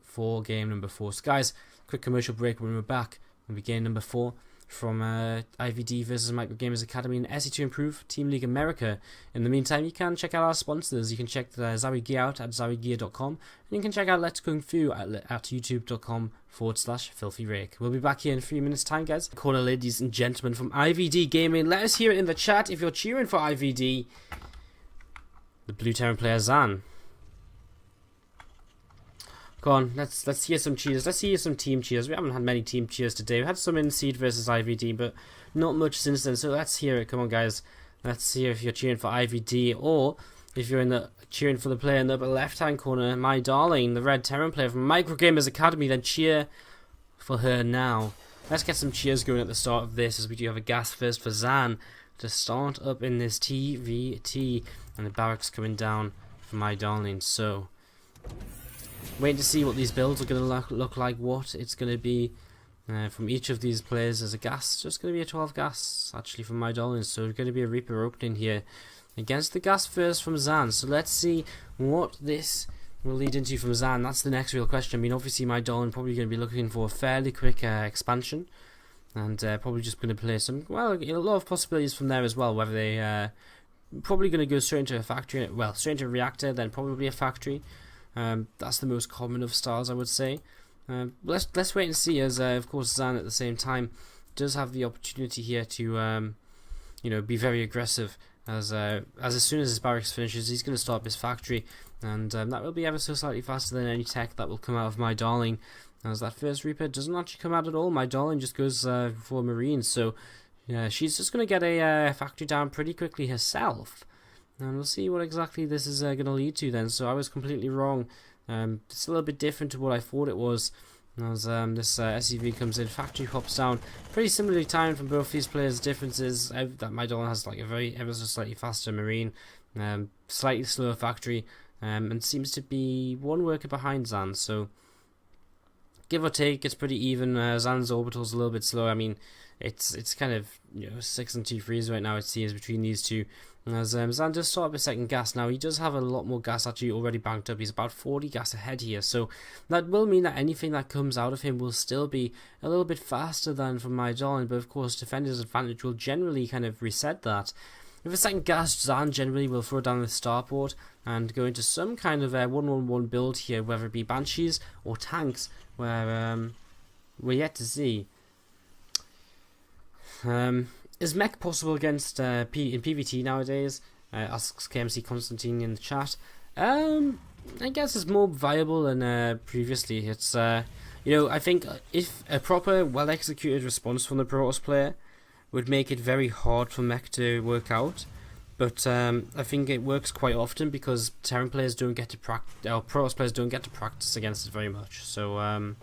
for game number 4. So guys, quick commercial break. When we're back, it'll be game number 4 from IvD versus MicroGamerZ Academy and SC2 Improve Team League America. In the meantime, you can check out our sponsors. You can check the Zowie Gear out at zowiegear.com, and you can check out Let's Kung Fu at youtube.com/filthyrake. We'll be back here in 3 minutes time, guys. Corner, ladies and gentlemen, from IvD Gaming. Let us hear it in the chat if you're cheering for IvD. The blue Terran player Zan. Go on, let's hear some cheers. Let's hear some team cheers. We haven't had many team cheers today. We had some in Seed versus IvD, but not much since then. So let's hear it. Come on, guys. Let's hear if you're cheering for IvD, or if you're cheering for the player in the upper left-hand corner, my darling, the red Terran player from MicroGamerZ Academy. Then cheer for her now. Let's get some cheers going at the start of this, as we do have a gas first for Zan to start up in this TVT, and the barracks coming down for my darling. So waiting to see what these builds are going to look like, what it's going to be from each of these players. As a gas, just going to be a 12 gas actually from my darlings, so it's going to be a Reaper opening here against the gas first from Zan. So let's see what this will lead into from Zan. That's the next real question. I mean, obviously my darling probably going to be looking for a fairly quick expansion, and probably just going to play some, well, a lot of possibilities from there as well, whether they probably going to go straight into a factory, well, straight into a reactor, then probably a factory. That's the most common of styles, I would say. Let's wait and see, as of course Zan at the same time does have the opportunity here to be very aggressive, as soon as his barracks finishes, he's going to start up his factory, and that will be ever so slightly faster than any tech that will come out of my darling, as that first Reaper doesn't actually come out at all. My darling just goes for Marines, so yeah, she's just going to get a factory down pretty quickly herself. And we'll see what exactly this is going to lead to then. So I was completely wrong. It's a little bit different to what I thought it was. As this SUV comes in, factory pops down. Pretty similarly timed from both these players. Difference is that my Dawn has like a very ever so slightly faster Marine, slightly slower factory, and seems to be one worker behind Zan. So give or take, it's pretty even. Zan's orbital's a little bit slow. I mean, it's kind of 6 and 2 threes right now, it seems, between these two. As Zan does start up a second gas now. He does have a lot more gas actually already banked up. He's about 40 gas ahead here, so that will mean that anything that comes out of him will still be a little bit faster than from my darling, but of course defender's advantage will generally kind of reset that. With a second gas, Zan generally will throw down the starport and go into some kind of a 1-1-1 build here, whether it be Banshees or tanks, where we're yet to see. Is mech possible against in PvT nowadays? Asks KMC Constantine in the chat. I guess it's more viable than previously. It's I think if a proper, well executed response from the Protoss player would make it very hard for mech to work out. But I think it works quite often because Terran players don't get to practice, or Protoss players don't get to practice against it very much. So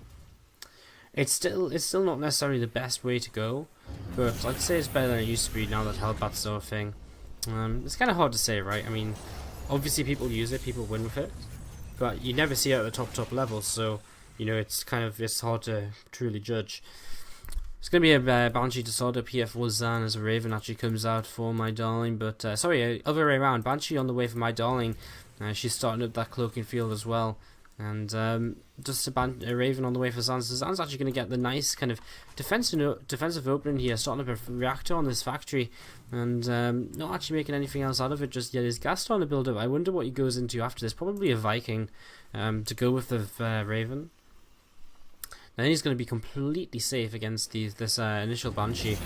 it's still not necessarily the best way to go, but I'd say it's better than it used to be now that Hellbat's sort of thing. It's kind of hard to say, right? I mean, obviously people use it, people win with it, but you never see it at the top level, so it's hard to truly judge. It's going to be a Banshee to sort up here for Zan as a Raven actually comes out for my darling. But, sorry, other way around. Banshee on the way for my darling. She's starting up that cloaking field as well. And just a Raven on the way for Zan. So Zan's actually going to get the nice kind of defensive opening here, starting up a reactor on this factory, and not actually making anything else out of it just yet. His gas starting to build up. I wonder what he goes into after this. Probably a Viking to go with the Raven. Then he's going to be completely safe against this initial Banshee,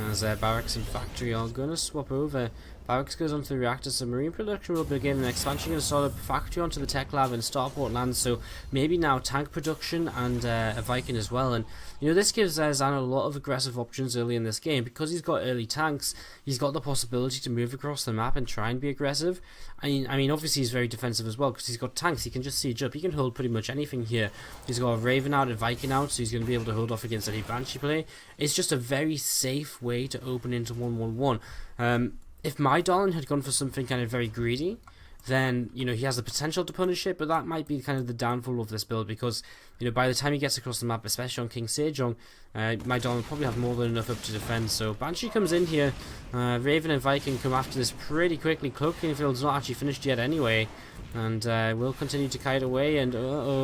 as Barracks and Factory are going to swap over. Barracks goes onto the reactor, so marine production will begin, and expansion going to start up Factory onto the tech lab and Starport lands, so maybe now tank production and a Viking as well. And you know, this gives Zan a lot of aggressive options early in this game. Because he's got early tanks, he's got the possibility to move across the map and try and be aggressive. I mean obviously he's very defensive as well, because he's got tanks. He can just siege up, he can hold pretty much anything here. He's got a Raven out, a Viking out, so he's going to be able to hold off against any Banshee play. It's just a very safe way to open into 1-1-1. If my darling had gone for something kind of very greedy, then, you know, he has the potential to punish it, but that might be kind of the downfall of this build, because, you know, by the time he gets across the map, especially on King Sejong, my darling will probably have more than enough up to defend. So Banshee comes in here, Raven and Viking come after this pretty quickly. Cloaking Field's not actually finished yet anyway, and we'll continue to kite away, and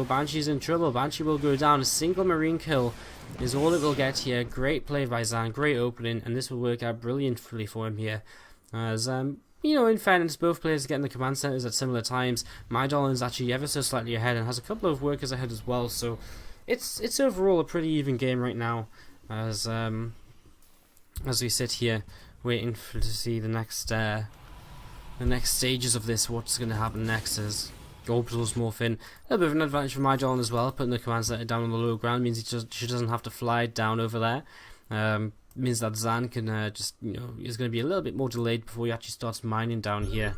Banshee's in trouble. Banshee will go down. A single marine kill is all it will get here. Great play by Zan, great opening, and this will work out brilliantly for him here. As you know, in fairness, both players are getting the command centers at similar times. My darling is actually ever so slightly ahead and has a couple of workers ahead as well. So it's overall a pretty even game right now. As we sit here waiting to see the next stages of this. What's going to happen next as orbitals morph in. A little bit of an advantage for my darling as well. Putting the command center down on the low ground means she doesn't have to fly down over there. Means that Zan can just, you know, is going to be a little bit more delayed before he actually starts mining down here,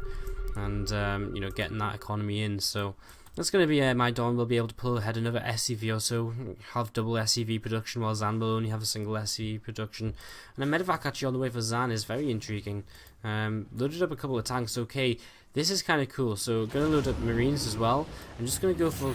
and you know, getting that economy in. So that's going to be my darling will be able to pull ahead another SCV or so, have double SCV production, while Zan will only have a single SCV production. And a medevac actually on the way for Zan is very intriguing. Loaded up a couple of tanks. Okay, this is kind of cool. So going to load up marines as well. I'm just going to go for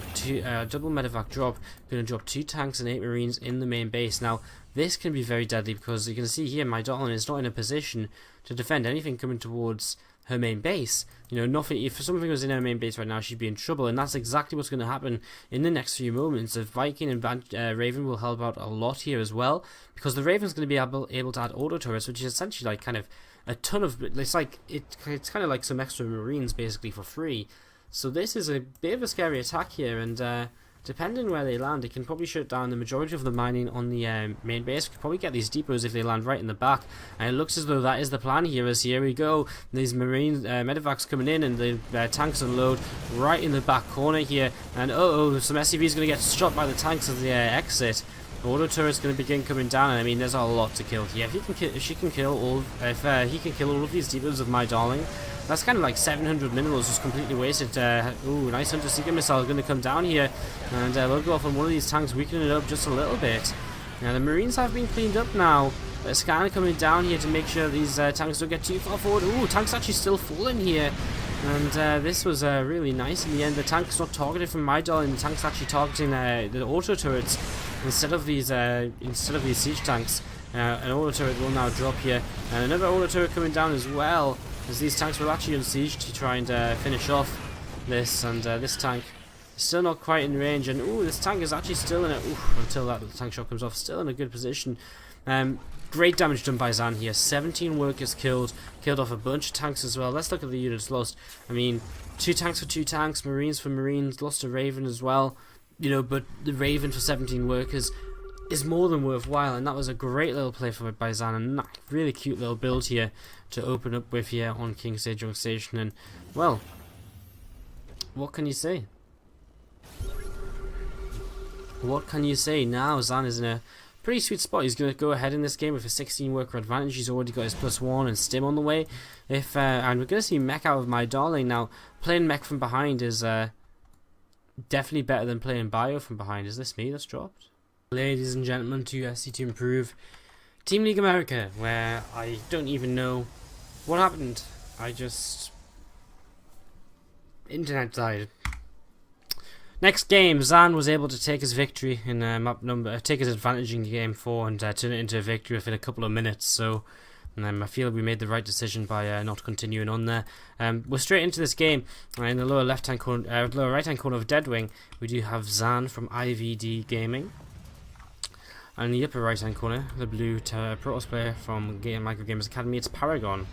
double medevac drop. Going to drop 2 tanks and 8 marines in the main base. Now this can be very deadly, because you can see here my darling is not in a position to defend anything coming towards her main base. You know, nothing. If something was in her main base right now, she'd be in trouble, and that's exactly what's going to happen in the next few moments. The Viking and Raven will help out a lot here as well, because the Raven's going to be able to add auto turrets, which is essentially like kind of a ton of. It's kind of like some extra marines basically for free. So this is a bit of a scary attack here, and depending where they land, it can probably shut down the majority of the mining on the main base. We could probably get these depots if they land right in the back, and it looks as though that is the plan here. As here we go, these marine medevacs coming in, and the tanks unload right in the back corner here, and some SCV is going to get shot by the tanks as they exit. Auto turret's going to begin coming down, and I mean, there's a lot to kill here. If he can kill all of these depots of my darling, that's kind of like 700 minerals just completely wasted. Nice Hunter Seeker missile is going to come down here, and we'll go off on one of these tanks, weakening it up just a little bit. Now the marines have been cleaned up now. A scanner coming down here to make sure these tanks don't get too far forward. Tank's actually still falling here. And this was really nice in the end. The tank's not targeted from my darling. The tank's actually targeting the auto turrets instead of these siege tanks. An auto turret will now drop here, and another auto turret coming down as well, as these tanks will actually unsiege to try and finish off this. And this tank is still not quite in range. And this tank is actually still in a until that tank shot comes off, still in a good position. Great damage done by Zan here. 17 workers killed off a bunch of tanks as well. Let's look at the units lost. I mean, 2 tanks for 2 tanks, marines for marines, lost a Raven as well. You know, but the Raven for 17 workers is more than worthwhile, and that was a great little play by Zan, and a really cute little build here to open up with here on King Sejong Station. And well, what can you say? What can you say? Now Zan is in a pretty sweet spot. He's going to go ahead in this game with a 16 worker advantage. He's already got his +1 and stim on the way. And we're going to see mech out of my darling. Now, playing mech from behind is definitely better than playing bio from behind. Is this me that's dropped? Ladies and gentlemen, to SC2 Improve Team League America, where I don't even know what happened. Internet died. Next game, Zan was able to take his victory in take his advantage in game 4 and turn it into a victory within a couple of minutes. So I feel we made the right decision by not continuing on there. We're straight into this game. In the lower left-hand corner, lower right-hand corner of Deadwing, we do have Zan from IvD Gaming. And in the upper right-hand corner, the blue Protoss player from MicroGamerZ Academy, it's Paragon.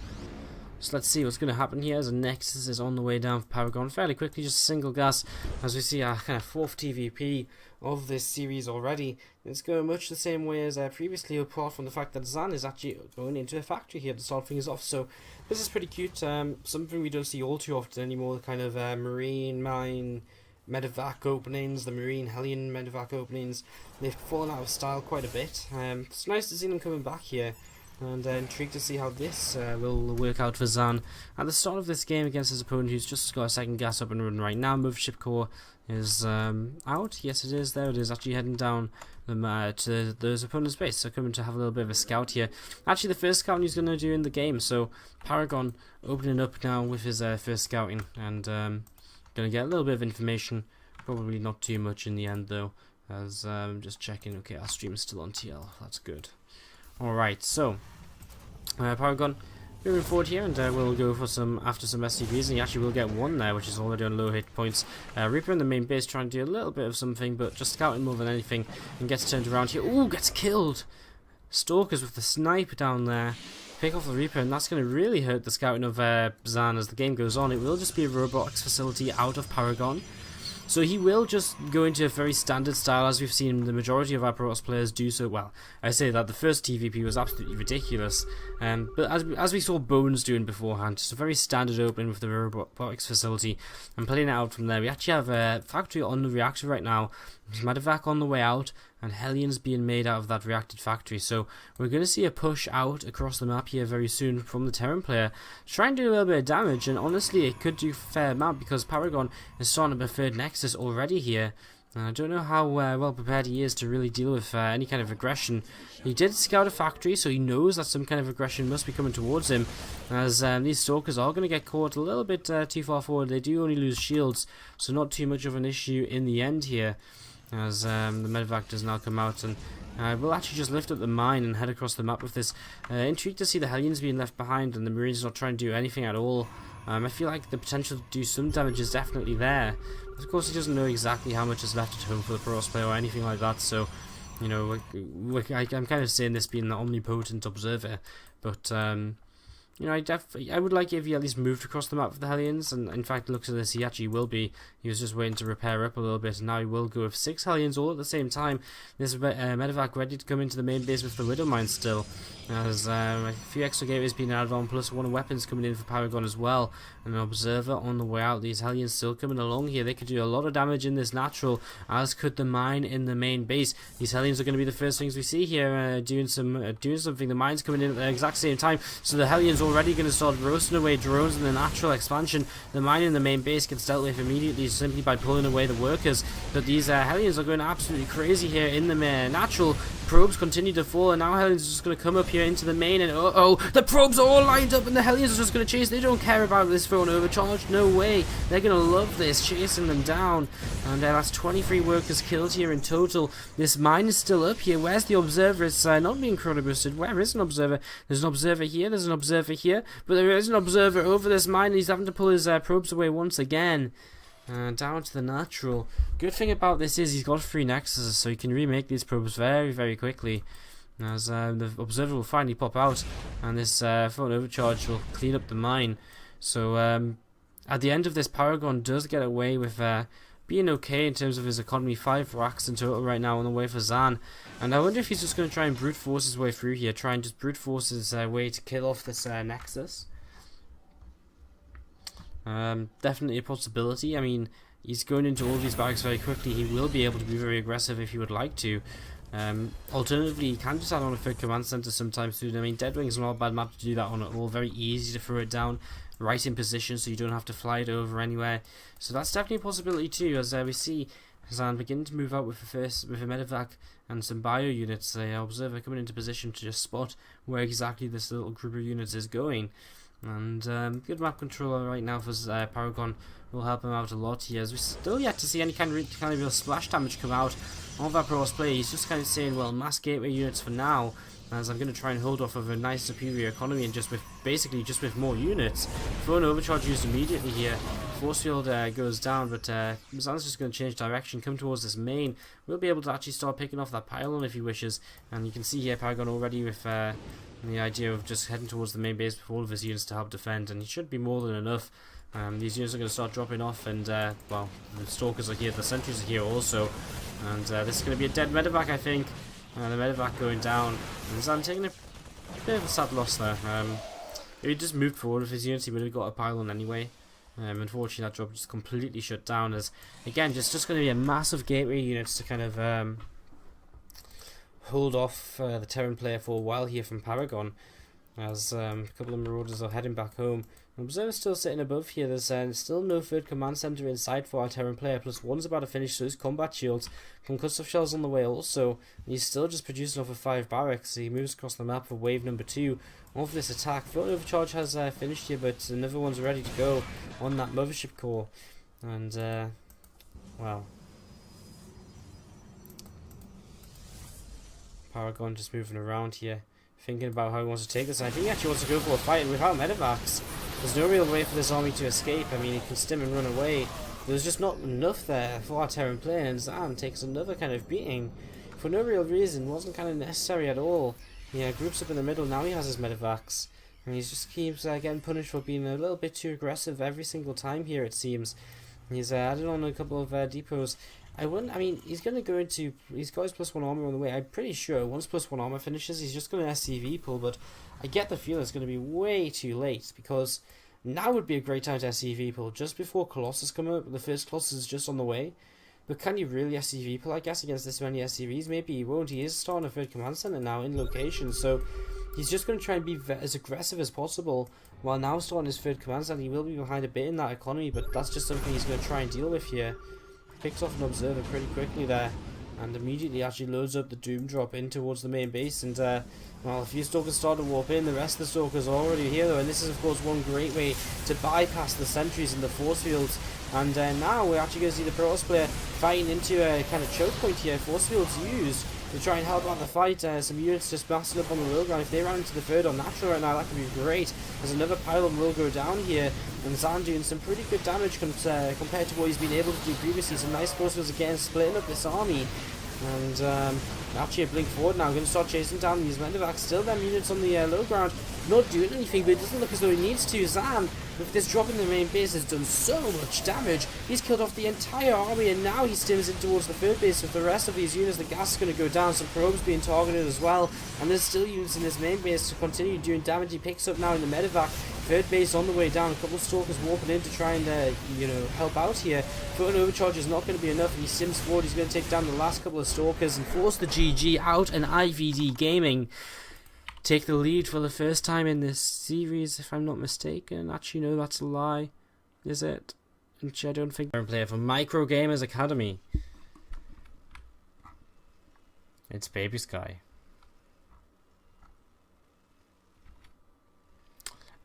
So let's see what's going to happen here as a Nexus is on the way down for Paragon fairly quickly, just single gas, as we see our kind of 4th TVP of this series already. It's going much the same way as previously, apart from the fact that Zan is actually going into a factory here to start things off. So this is pretty cute, something we don't see all too often anymore, the kind of marine mine medevac openings, the marine Hellion medevac openings. They've fallen out of style quite a bit. It's nice to see them coming back here. And intrigued to see how this will work out for Zan at the start of this game against his opponent, who's just got a second gas up and running right now. Mothership core is out. Yes, it is. There it is, actually heading down to those opponent's base. So coming to have a little bit of a scout here. Actually, the first scouting he's going to do in the game. So Paragon opening up now with his first scouting and going to get a little bit of information. Probably not too much in the end though, as just checking. Okay, our stream is still on TL. That's good. Alright, so Paragon moving forward here, and we'll go for some SCVs, and he actually will get one there, which is already on low hit points. Reaper in the main base trying to do a little bit of something, but just scouting more than anything, and gets turned around here. Ooh, gets killed! Stalkers with the sniper down there. Pick off the Reaper, and that's going to really hurt the scouting of Zan as the game goes on. It will just be a robotics facility out of Paragon. So he will just go into a very standard style, as we've seen the majority of our Protoss players do so. Well, I say that the first TVP was absolutely ridiculous, but as we saw Bones doing beforehand, just a very standard opening with the robotics facility, and playing it out from there. We actually have a factory on the reactor right now, medevac on the way out, and Hellions being made out of that reacted factory. So we're going to see a push out across the map here very soon from the Terran player, try and do a little bit of damage, and honestly it could do a fair amount because Paragon is starting a third Nexus already here. I don't know how well prepared he is to really deal with any kind of aggression. He did scout a factory, so he knows that some kind of aggression must be coming towards him, as these Stalkers are going to get caught a little bit too far forward. They do only lose shields, so not too much of an issue in the end here, as the medevac does now come out, and we'll actually just lift up the mine and head across the map with this. Intrigued to see the Hellions being left behind and the Marines not trying to do anything at all. I feel like the potential to do some damage is definitely there. Of course, he doesn't know exactly how much is left at home for the Protoss player or anything like that, so, you know, I'm kind of saying this being the omnipotent observer, but you know, I would like if he at least moved across the map for the Hellions, and in fact, looks at this, he actually will be. He was just waiting to repair up a little bit, and now he will go with 6 Hellions all at the same time. This medevac ready to come into the main base with the Widow Mine still, as a few extra gateways being added on, plus 1 weapons coming in for Paragon as well, and an observer on the way out. These Hellions still coming along here. They could do a lot of damage in this natural, as could the mine in the main base. These Hellions are going to be the first things we see here, doing something. The mine's coming in at the exact same time, so the Hellions already going to start roasting away drones in the natural expansion. The mine in the main base gets dealt with immediately simply by pulling away the workers, but these Hellions are going absolutely crazy here in the natural. Probes continue to fall, and now Hellions are just going to come up here into the main, and the probes are all lined up, and the Hellions are just going to chase. They don't care about this throwing overcharge, no way. They're going to love this, chasing them down, and that's 23 workers killed here in total. This mine is still up here. Where's the observer? It's not being chrono boosted. Where is an observer? There's an observer here, there's an observer here, but there is an observer over this mine, and he's having to pull his probes away once again. Down to the natural. Good thing about this is he's got 3 Nexuses, so he can remake these probes very, very quickly. As the observer will finally pop out, and this phone overcharge will clean up the mine. So at the end of this, Paragon does get away with being okay in terms of his economy. 5 racks in total right now on the way for Zan. And I wonder if he's just going to try and brute force his way through here, try and just brute force his way to kill off this Nexus. Definitely a possibility. I mean, he's going into all these barracks very quickly. He will be able to be very aggressive if he would like to. Alternatively, he can just add on a third command center sometime soon. I mean, Deadwing is not a bad map to do that on at all. Very easy to throw it down right in position, so you don't have to fly it over anywhere. So that's definitely a possibility too, as we see Zan begin to move out with a medevac and some bio units. The observer coming into position to just spot where exactly this little group of units is going. And good map controller right now for Paragon will help him out a lot here, as we still yet to see any kind of real splash damage come out of that Pro's play. He's just kind of saying, well, mass gateway units for now, as I'm going to try and hold off of a nice superior economy and just with more units. Throw overcharge used immediately here. Force field goes down, but Zan's just going to change direction, come towards this main. We'll be able to actually start picking off that pylon if he wishes, and you can see here Paragon already with the idea of just heading towards the main base with all of his units to help defend, and he should be more than enough. These units are going to start dropping off, and well, the stalkers are here, the sentries are here also, and this is going to be a dead medevac, I think. The medevac going down, and Zan taking a bit of a sad loss there. If he just moved forward with his units, he would have got a pylon anyway. Unfortunately, that job just completely shut down, as again, just going to be a massive gateway units to kind of hold off the Terran player for a while here from Paragon, as a couple of Marauders are heading back home. Observer's still sitting above here. There's still no third command center in sight for our Terran player, plus one's about to finish, so his combat shields. Concussive shells on the way also. He's still just producing off of 5 barracks. He moves across the map for wave number 2 of this attack. Float overcharge has finished here, but another one's ready to go on that mothership core. And, wow. Paragon just moving around here, thinking about how he wants to take this. I think he actually wants to go for a fight, and without medevacs, there's no real way for this army to escape. I mean, he can stim and run away. There's just not enough there for our Terran player, and Zan takes another kind of beating for no real reason. Wasn't kind of necessary at all. Yeah, groups up in the middle. Now he has his medevacs, and he just keeps getting punished for being a little bit too aggressive every single time here, it seems. He's added on a couple of depots. I mean, he's going to go into... He's got his +1 armor on the way. I'm pretty sure once +1 armor finishes, he's just going to SCV pull, but I get the feeling it's going to be way too late, because now would be a great time to SCV pull, just before Colossus come up. The first Colossus is just on the way. But can you really SCV pull, I guess, against this many SCVs? Maybe he won't. He is starting a third command center now in location, so he's just going to try and be as aggressive as possible while now starting his third command center. He will be behind a bit in that economy, but that's just something he's going to try and deal with here. Picks off an observer pretty quickly there, and immediately actually loads up the Doom drop in towards the main base. And well, a few stalkers start to warp in. The rest of the stalkers are already here though, and this is of course one great way to bypass the sentries and the force fields. And now we're actually going to see the Protoss player fighting into a kind of choke point here. Force fields used to try and help out the fight. Some units just blasted up on the low ground. If they ran into the third on natural right now, that could be great, as another pylon will go down here. And Zan doing some pretty good damage compared to what he's been able to do previously. Some nice force fields again, splitting up this army. And actually a blink forward now, going to start chasing down these medevacs. Still them units on the low ground, not doing anything, but it doesn't look as though he needs to. Zan, with this drop in the main base, has done so much damage. He's killed off the entire army, and now he stims in towards the third base. With the rest of these units, the gas is going to go down. Some probes being targeted as well, and there's still units in this main base to continue doing damage. He picks up now in the medevac. Third base on the way down. A couple of stalkers warping in to try and help out here. But an overcharge is not going to be enough. He sims forward. He's going to take down the last couple of stalkers and force the GG out, and IvD Gaming take the lead for the first time in this series, if I'm not mistaken. Actually, no, that's a lie. Is it? I don't think. Player for MicroGamerZ Academy. It's Baby Sky.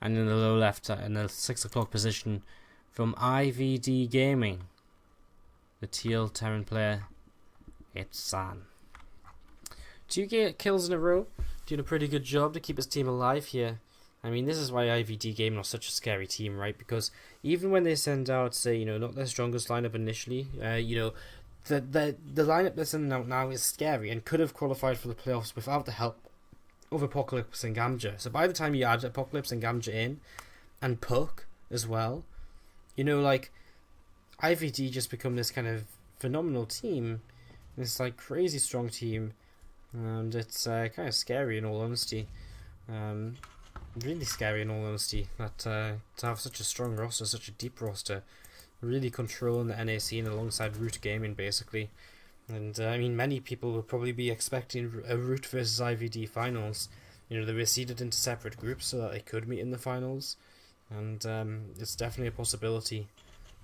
And in the low left, in the 6 o'clock position, from IvD Gaming, the teal Terran player, it's Zan. 2 kills in a row, doing a pretty good job to keep his team alive here. I mean, this is why IvD Gaming are such a scary team, right? Because even when they send out, say, not their strongest lineup initially, the lineup they're sending out now is scary and could have qualified for the playoffs without the help of Apocalypse and Gamja. So by the time you add Apocalypse and Gamja in, and Puck as well, like, IvD just become this kind of phenomenal team, this like crazy strong team, and it's kind of scary in all honesty. Really scary in all honesty, that to have such a strong roster, such a deep roster, really controlling the NA scene alongside Root Gaming basically. And I mean, many people will probably be expecting a Root versus IvD finals. They were seeded into separate groups so that they could meet in the finals, and it's definitely a possibility.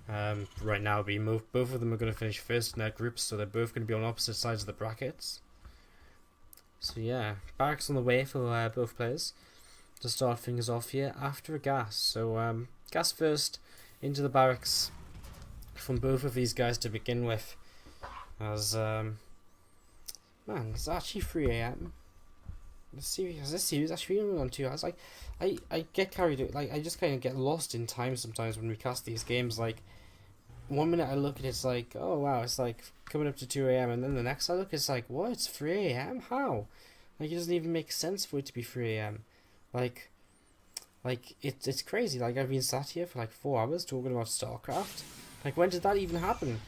Right now, both of them are going to finish first in their groups, so they're both going to be on opposite sides of the brackets. So yeah, barracks on the way for both players. to start things off here after a gas. So gas first into the barracks from both of these guys to begin with. As man, it's actually 3 AM. This series actually only on 2 hours. Like, I get carried away. Like, I just kind of get lost in time sometimes when we cast these games. Like, one minute I look at it's like, oh wow, it's like coming up to 2 AM, and then the next I look, it's like, what? It's 3 AM? How? Like, it doesn't even make sense for it to be 3 AM. Like it's crazy. Like, I've been sat here for like 4 hours talking about StarCraft. Like, when did that even happen?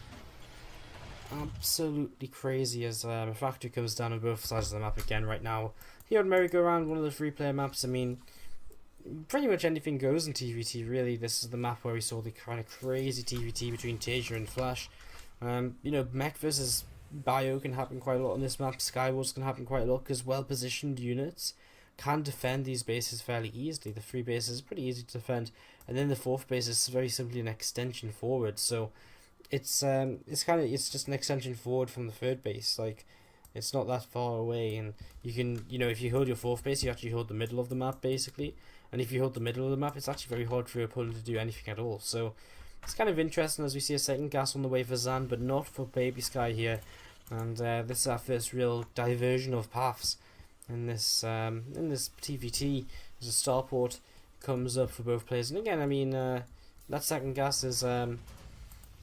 Absolutely crazy as a factory comes down on both sides of the map again right now. Here on Merry-Go-Round, one of the free-player maps, I mean, pretty much anything goes in TVT, really. This is the map where we saw the kind of crazy TVT between Tasia and Flash. You know, mech versus bio can happen quite a lot on this map. Skywars can happen quite a lot because well-positioned units can defend these bases fairly easily. The 3 bases is pretty easy to defend, and then the 4th base is very simply an extension forward. So it's just an extension forward from the 3rd base. Like, it's not that far away, and you can, you know, if you hold your 4th base, you actually hold the middle of the map basically. And if you hold the middle of the map, it's actually very hard for your opponent to do anything at all. So it's kind of interesting as we see a second gas on the way for Zan, but not for Baby Sky here. And this is our first real diversion of paths in this TVT. As a starport comes up for both players, and again, I mean, that second gas is going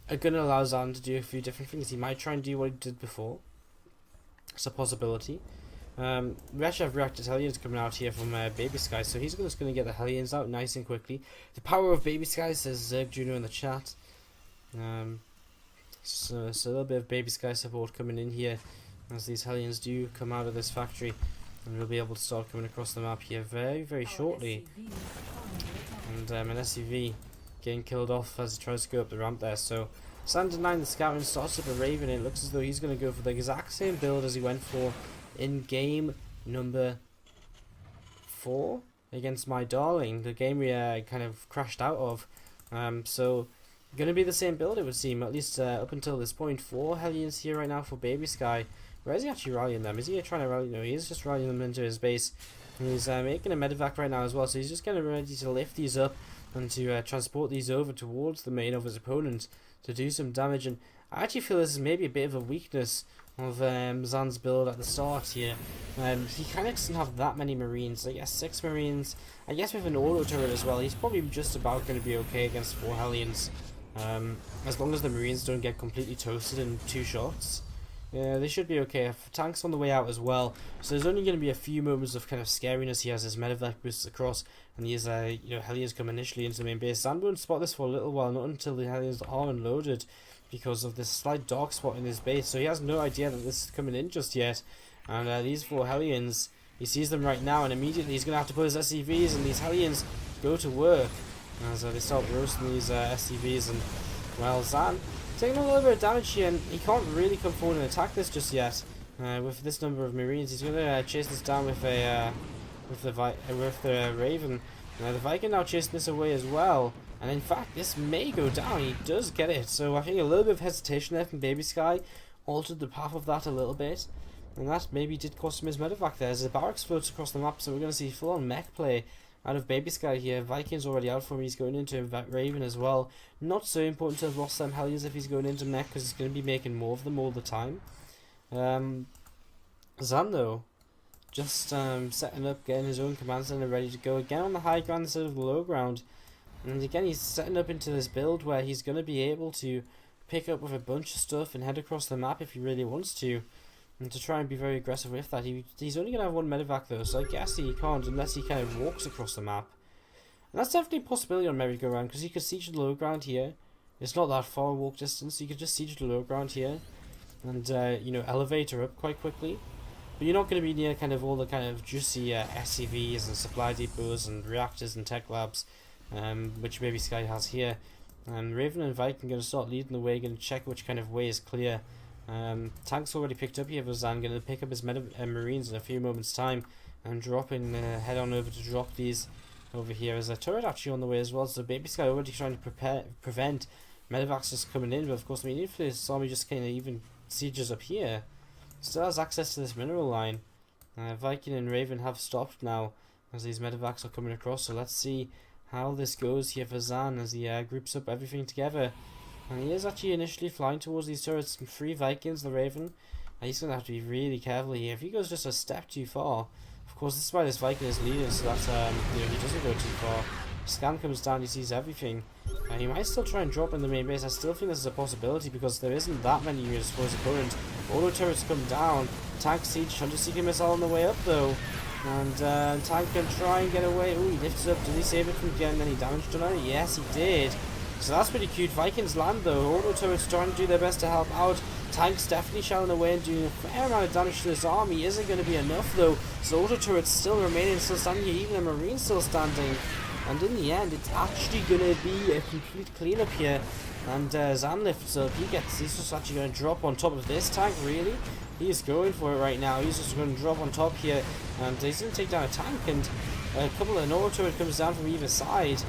to allow Zan to do a few different things. He might try and do what he did before. It's a possibility. We actually have reacted Hellions coming out here from Baby Sky, so he's just going to get the Hellions out nice and quickly. The power of Baby Sky, says Zerg Jr. in the chat. So a little bit of Baby Sky support coming in here as these Hellions do come out of this factory, and we'll be able to start coming across the map here very, very shortly. And an SCV getting killed off as he tries to go up the ramp there. So Sand 9, the scout, and starts up a Raven. It looks as though he's going to go for the exact same build as he went for in game number 4 against my darling, the game we kind of crashed out of. So going to be the same build, it would seem, at least up until this point. 4 Hellions here right now for Baby Sky. Where is he actually rallying them? Is he trying to rally? No, he is just rallying them into his base. And he's making a medevac right now as well, so he's just getting ready to lift these up and to transport these over towards the main of his opponent to do some damage. And I actually feel this is maybe a bit of a weakness of Zan's build at the start here. He kind of doesn't have that many Marines. I guess 6 Marines. I guess with an auto turret as well, he's probably just about going to be okay against 4 Hellions. As long as the Marines don't get completely toasted in 2 shots. Yeah, they should be okay. Tanks on the way out as well, so there's only going to be a few moments of kind of scariness here as his medevac boosts across, and these Hellions come initially into the main base. Zan won't spot this for a little while, not until the Hellions are unloaded, because of this slight dark spot in his base. So he has no idea that this is coming in just yet. And these 4 Hellions, he sees them right now, and immediately he's going to have to put his SCVs, and these Hellions go to work as they start roasting these SCVs. And well, Zan taking a little bit of damage here, and he can't really come forward and attack this just yet. With this number of Marines, he's going to chase this down with the Raven. The Viking now chasing this away as well, and in fact this may go down. He does get it, so I think a little bit of hesitation there from Baby Sky altered the path of that a little bit, and that maybe did cost him his medevac there as the barracks floats across the map. So we're going to see full on mech play out of Baby Sky here. Viking's already out for him. He's going into Raven as well. Not so important to have lost them Hellions if he's going into mech, because he's going to be making more of them all the time. Zan though, just setting up, getting his own command center ready to go again on the high ground instead of the low ground. And again, he's setting up into this build where he's going to be able to pick up with a bunch of stuff and head across the map if he really wants to, and to try and be very aggressive with that. He's only going to have 1 medevac though, so I guess he can't unless he kind of walks across the map. And that's definitely a possibility on Merry-Go-Round, because he could siege the low ground here. It's not that far walk distance, so you could just siege the low ground here and elevate her up quite quickly. But you're not going to be near kind of all the kind of juicy SCVs and supply depots and reactors and tech labs, which Baby Sky has here. Raven and Viking going to start leading the way, going to check which kind of way is clear. Tank's already picked up here for Zan, going to pick up his Marines in a few moments time and head on over to drop these over here. There's a turret actually on the way as well, so Baby Sky already trying to prevent medevacs just coming in. But of course, I mean, if this army just kind of even sieges up here, still has access to this mineral line. Viking and Raven have stopped now, as these medevacs are coming across. So let's see how this goes here for Zan as he groups up everything together. And he is actually initially flying towards these turrets. 3 Vikings, the Raven. He's going to have to be really careful here. If he goes just a step too far, of course this is why this Viking is leading, so that's, he doesn't go too far. Scan comes down, he sees everything. He might still try and drop in the main base. I still think this is a possibility because there isn't that many units for his opponent. Auto turrets come down. Tank siege, Hunter Seeker missile on the way up though. And Tank can try and get away. Ooh, he lifts up. Did he save it from getting any damage done on it? Yes, he did. So that's pretty cute. Vikings land though. Auto turrets trying to do their best to help out. Tank's definitely shelling away and doing a fair amount of damage to this army. Isn't going to be enough though. So auto turrets still remaining, still standing here. Even a marine still standing. And in the end, it's actually going to be a complete cleanup here. And Zan lifts up. He's just actually going to drop on top of this tank, really? He's going for it right now. He's just going to drop on top here. And he's going to take down a tank. And a couple of auto turret comes down from either side.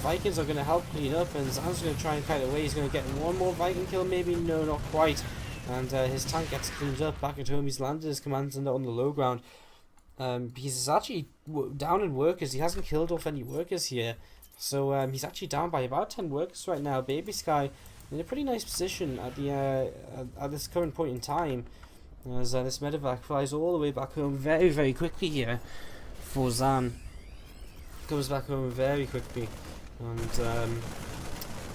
Vikings are going to help clean up. And Zan's going to try and kite away. He's going to get one more Viking kill, maybe? No, not quite. And his tank gets cleaned up. Back at home, he's landed his command center on the low ground. He's actually down in workers. He hasn't killed off any workers here. So he's actually down by about 10 workers right now. Baby Sky in a pretty nice position at the at this current point in time. As this medevac flies all the way back home very, very quickly here for Zan. Comes back home very quickly. And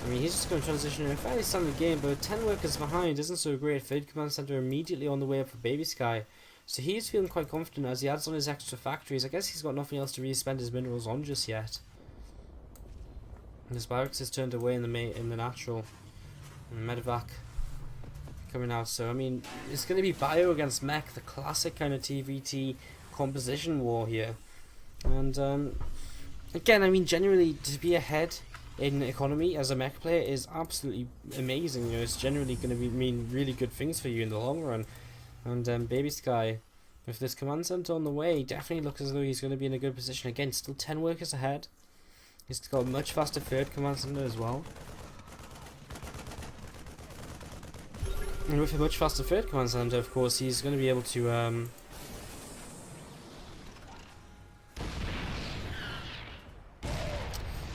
I mean, he's just going to transition in a fairly standard game, but 10 workers behind isn't so great. Third command center immediately on the way up for Baby Sky. So he's feeling quite confident as he adds on his extra factories. I guess he's got nothing else to really spend his minerals on just yet. And his barracks is turned away in the natural. And medevac coming out. So I mean, it's going to be bio against mech, the classic kind of TVT composition war here. And again, I mean, generally to be ahead in economy as a mech player is absolutely amazing. You know, it's generally going to mean really good things for you in the long run. And Baby Sky, with this command center on the way, definitely looks as though he's going to be in a good position. Again, still 10 workers ahead. He's got a much faster third command center as well. And with a much faster third command center, of course, he's going to be able to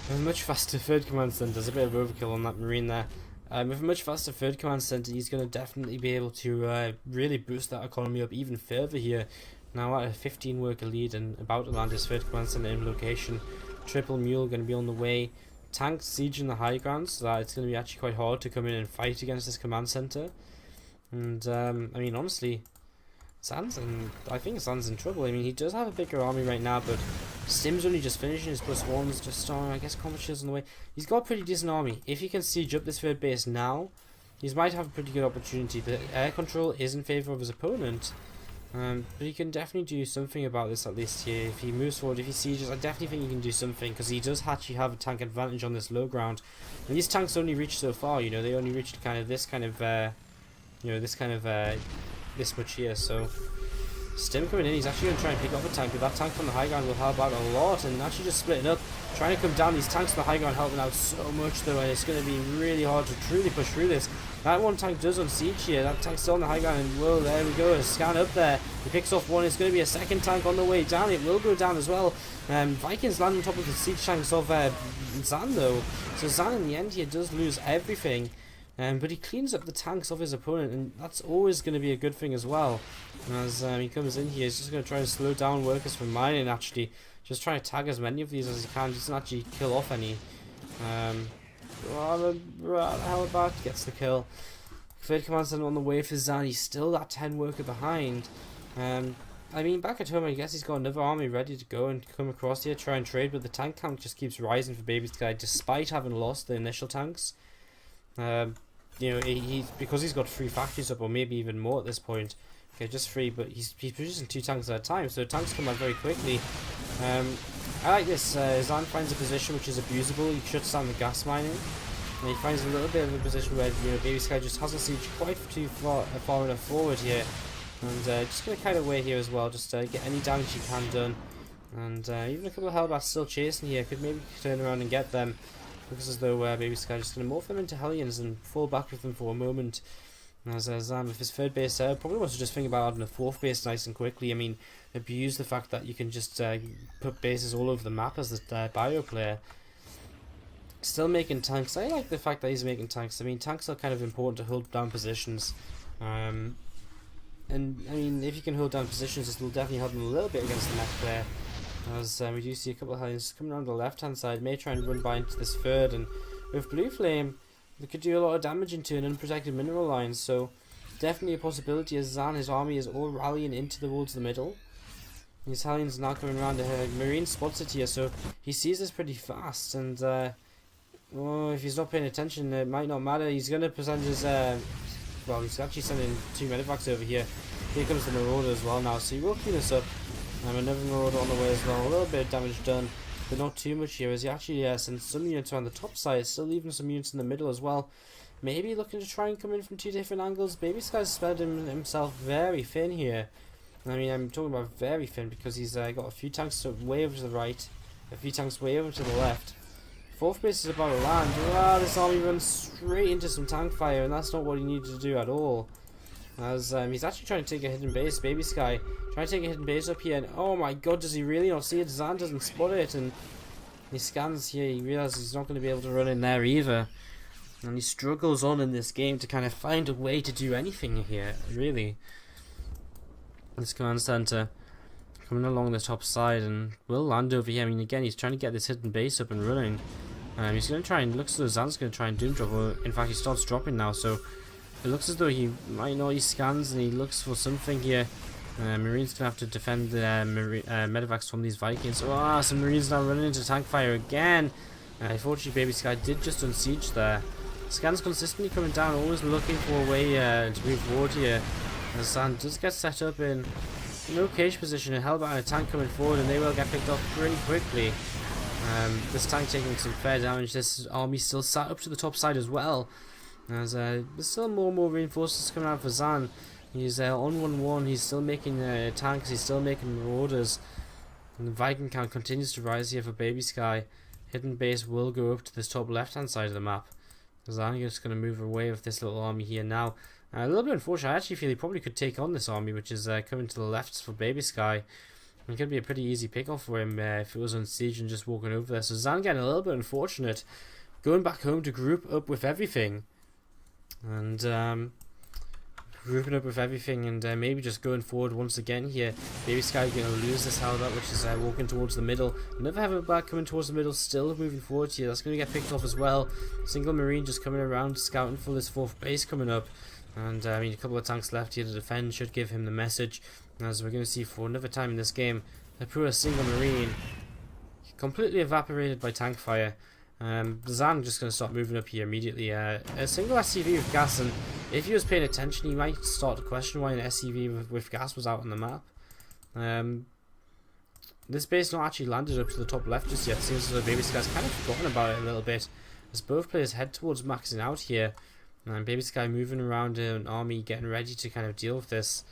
with a much faster third command center, there's a bit of overkill on that marine there. With a much faster third command center, he's going to definitely be able to really boost that economy up even further here. Now at a 15 worker lead and about to land his third command center in location. Triple Mule going to be on the way. Tank siege in the high ground, so that it's going to be actually quite hard to come in and fight against this command center. And I mean, honestly, I think Zan's in trouble. I mean, he does have a bigger army right now, but Stim's only just finishing his +1s, just starting, I guess, combat shields on the way. He's got a pretty decent army. If he can siege up this third base now, he might have a pretty good opportunity. The air control is in favour of his opponent, but he can definitely do something about this at least here. If he moves forward, if he sieges, I definitely think he can do something, because he does actually have a tank advantage on this low ground. And these tanks only reach so far, you know, they only reach kind of this kind of, this much here. So Stim coming in, he's actually going to try and pick up a tank, but that tank from the high ground will help out a lot, and actually just splitting up, trying to come down. These tanks from the high ground helping out so much though, and it's going to be really hard to truly push through this. That one tank does on siege here, that tank's still on the high ground, and whoa, there we go, a scan up there, he picks off one. It's going to be a second tank on the way down, it will go down as well. Vikings land on top of the siege tanks of Zan though, so Zan in the end here does lose everything. But he cleans up the tanks of his opponent, and that's always going to be a good thing as well. As he comes in here, he's just going to try and slow down workers from mining, actually. Just try to tag as many of these as he can, he doesn't actually kill off any. How about gets the kill. Third command center on the way for Zan, he's still that 10 worker behind. I mean, back at home, I guess he's got another army ready to go and come across here, try and trade, but the tank count just keeps rising for Baby Sky, despite having lost the initial tanks. You know, because he's got 3 factories up, or maybe even more at this point. Okay, just 3, but he's producing 2 tanks at a time, so tanks come out very quickly. I like this. Zan finds a position which is abusable. He shuts down the gas mining, and he finds a little bit of a position where, you know, Baby Sky just hasn't sieged quite too far enough forward here, and just gonna kite away here as well, just get any damage he can done. And even a couple of Hellbats still chasing here, could maybe turn around and get them. Looks as though Baby Sky just going to morph them into Hellions and fall back with them for a moment. As Zan with his third base there, probably wants to just think about adding a 4th base nice and quickly. I mean, abuse the fact that you can just put bases all over the map as the bio player. Still making tanks. I like the fact that he's making tanks. I mean, tanks are kind of important to hold down positions. And I mean, if you can hold down positions, this will definitely help him a little bit against the mech player. As we do see a couple of Hellions coming around the left hand side, may try and run by into this third, and with Blue Flame, they could do a lot of damage into an unprotected mineral line. So definitely a possibility as Zan, his army is all rallying into towards the middle. His Hellions now coming around. Marine spots it here, so he sees this pretty fast, and oh, if he's not paying attention, it might not matter. He's going to present his, well, he's actually sending 2 medivacs over here. Here comes the Marauder as well now, so he will clean this up. Another Marauder on the way as well. A little bit of damage done, but not too much here, as he actually sends some units around the top side, still leaving some units in the middle as well. Maybe looking to try and come in from 2 different angles. Baby Sky's spread himself very thin here. I mean, I'm talking about very thin because he's got a few tanks way over to the right, a few tanks way over to the left. 4th base is about to land. Wow, this army runs straight into some tank fire, and that's not what he needed to do at all. As he's actually trying to take a hidden base. Baby Sky trying to take a hidden base up here, and oh my god, does he really not see it? Zan doesn't spot it, and he scans here. He realizes he's not going to be able to run in there either, and he struggles on in this game to kind of find a way to do anything here, really. This command center coming along the top side and will land over here. I mean, again, he's trying to get this hidden base up and running. He's going to try and, looks as though Zan's going to try and doom drop, or in fact he starts dropping now, so it looks as though he might not. He scans and he looks for something here. Marines going to have to defend the medivacs from these Vikings. Oh, some Marines now running into tank fire again. Unfortunately, Baby Sky did just unsiege there. Scans consistently coming down, always looking for a way to move forward here. As Zan does get set up in no cage position and held by a tank coming forward, and they will get picked off pretty quickly. This tank taking some fair damage. This army still sat up to the top side as well. As there's still more reinforcements coming out for Zan. He's on 1-1. He's still making tanks. He's still making marauders. And the Viking count continues to rise here for Baby Sky. Hidden base will go up to this top left hand side of the map. Zan is going to move away with this little army here now. A little bit unfortunate. I actually feel he probably could take on this army, which is coming to the left for Baby Sky. It could be a pretty easy pick-off for him if it was on siege and just walking over there. So Zan getting a little bit unfortunate. Going back home to group up with everything. And grouping up with everything and maybe just going forward once again here. Baby Sky going to lose this Hellbat, which is walking towards the middle. Another Hellbat coming towards the middle, still moving forward here. That's going to get picked off as well. Single Marine just coming around, scouting for this 4th base coming up. And I mean, a couple of tanks left here to defend should give him the message. As we're going to see for another time in this game, the poor single Marine completely evaporated by tank fire. Zan just going to start moving up here immediately. A single SCV with gas, and if he was paying attention, he might start to question why an SCV with gas was out on the map. This base not actually landed up to the top left just yet. Seems as though Baby Sky's kind of forgotten about it a little bit, as both players head towards maxing out here. And Baby Sky moving around an army, getting ready to kind of deal with this.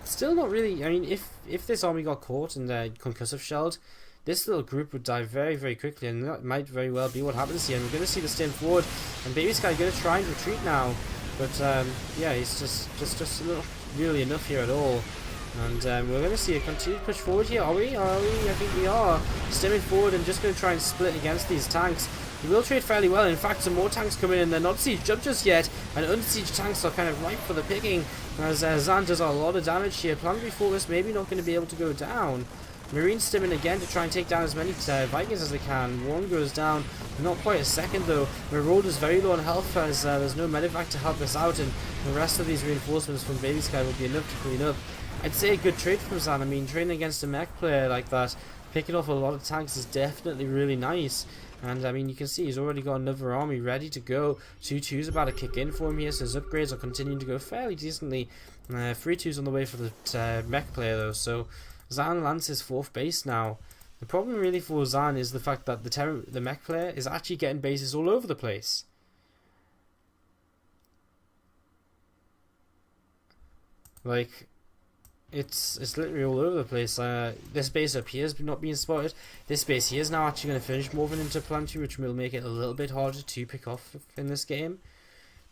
Still not really. I mean, if this army got caught and concussive shelled, this little group would die very, very quickly, and that might very well be what happens here. And we're going to see the stem forward, and Baby Sky going to try and retreat now, but yeah, he's just not really enough here at all. And we're going to see a continued push forward here. Are we? I think we are. Stemming forward and just going to try and split against these tanks. He will trade fairly well. In fact, some more tanks coming in. They're not sieged up just yet, and unsieged tanks are kind of ripe for the picking. As Zan does a lot of damage here. Plan before this, maybe not going to be able to go down. Marines stimming again to try and take down as many Vikings as they can. One goes down, not quite a second though. Marauder's very low on health as there's no medivac to help us out, and the rest of these reinforcements from Baby Sky will be enough to clean up. I'd say a good trade from Zan. I mean, trading against a mech player like that, picking off a lot of tanks is definitely really nice. And I mean, you can see he's already got another army ready to go. 2-2's about to kick in for him here, so his upgrades are continuing to go fairly decently. 3-2's on the way for the mech player though, so Zan lands his 4th base now. The problem really for Zan is the fact that the mech player is actually getting bases all over the place. Like, it's literally all over the place. This base up here is not being spotted. This base here is now actually going to finish moving into planetary, which will make it a little bit harder to pick off in this game.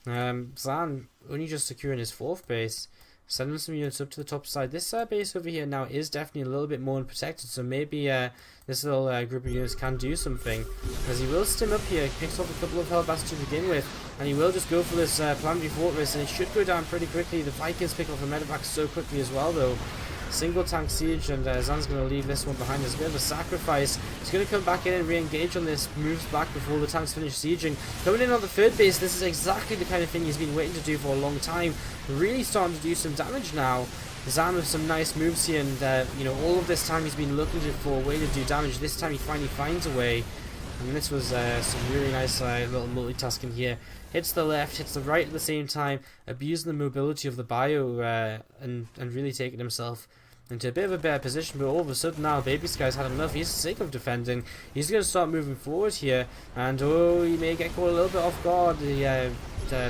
Zan only just securing his 4th base. sending some units up to the top side. This base over here now is definitely a little bit more unprotected, so maybe this little group of units can do something. As he will stim up here, picks off a couple of Hellbats to begin with, and he will just go for this planetary fortress, and it should go down pretty quickly. The Vikings pick off a medevac so quickly as well, though. Single tank siege, and Zan's going to leave this one behind. There's a bit of a sacrifice. He's going to come back in and re-engage on this, moves back before the tanks finish sieging. Coming in on the third base, this is exactly the kind of thing he's been waiting to do for a long time. Really starting to do some damage now. Zan with some nice moves here, and you know, all of this time he's been looking for a way to do damage. This time he finally finds a way. And this was some really nice little multitasking here. Hits the left, hits the right at the same time, abusing the mobility of the bio and really taking himself into a bit of a better position. But all of a sudden now, Baby Sky's had enough. He's sick of defending. He's going to start moving forward here, and oh, he may get caught a little bit off guard. The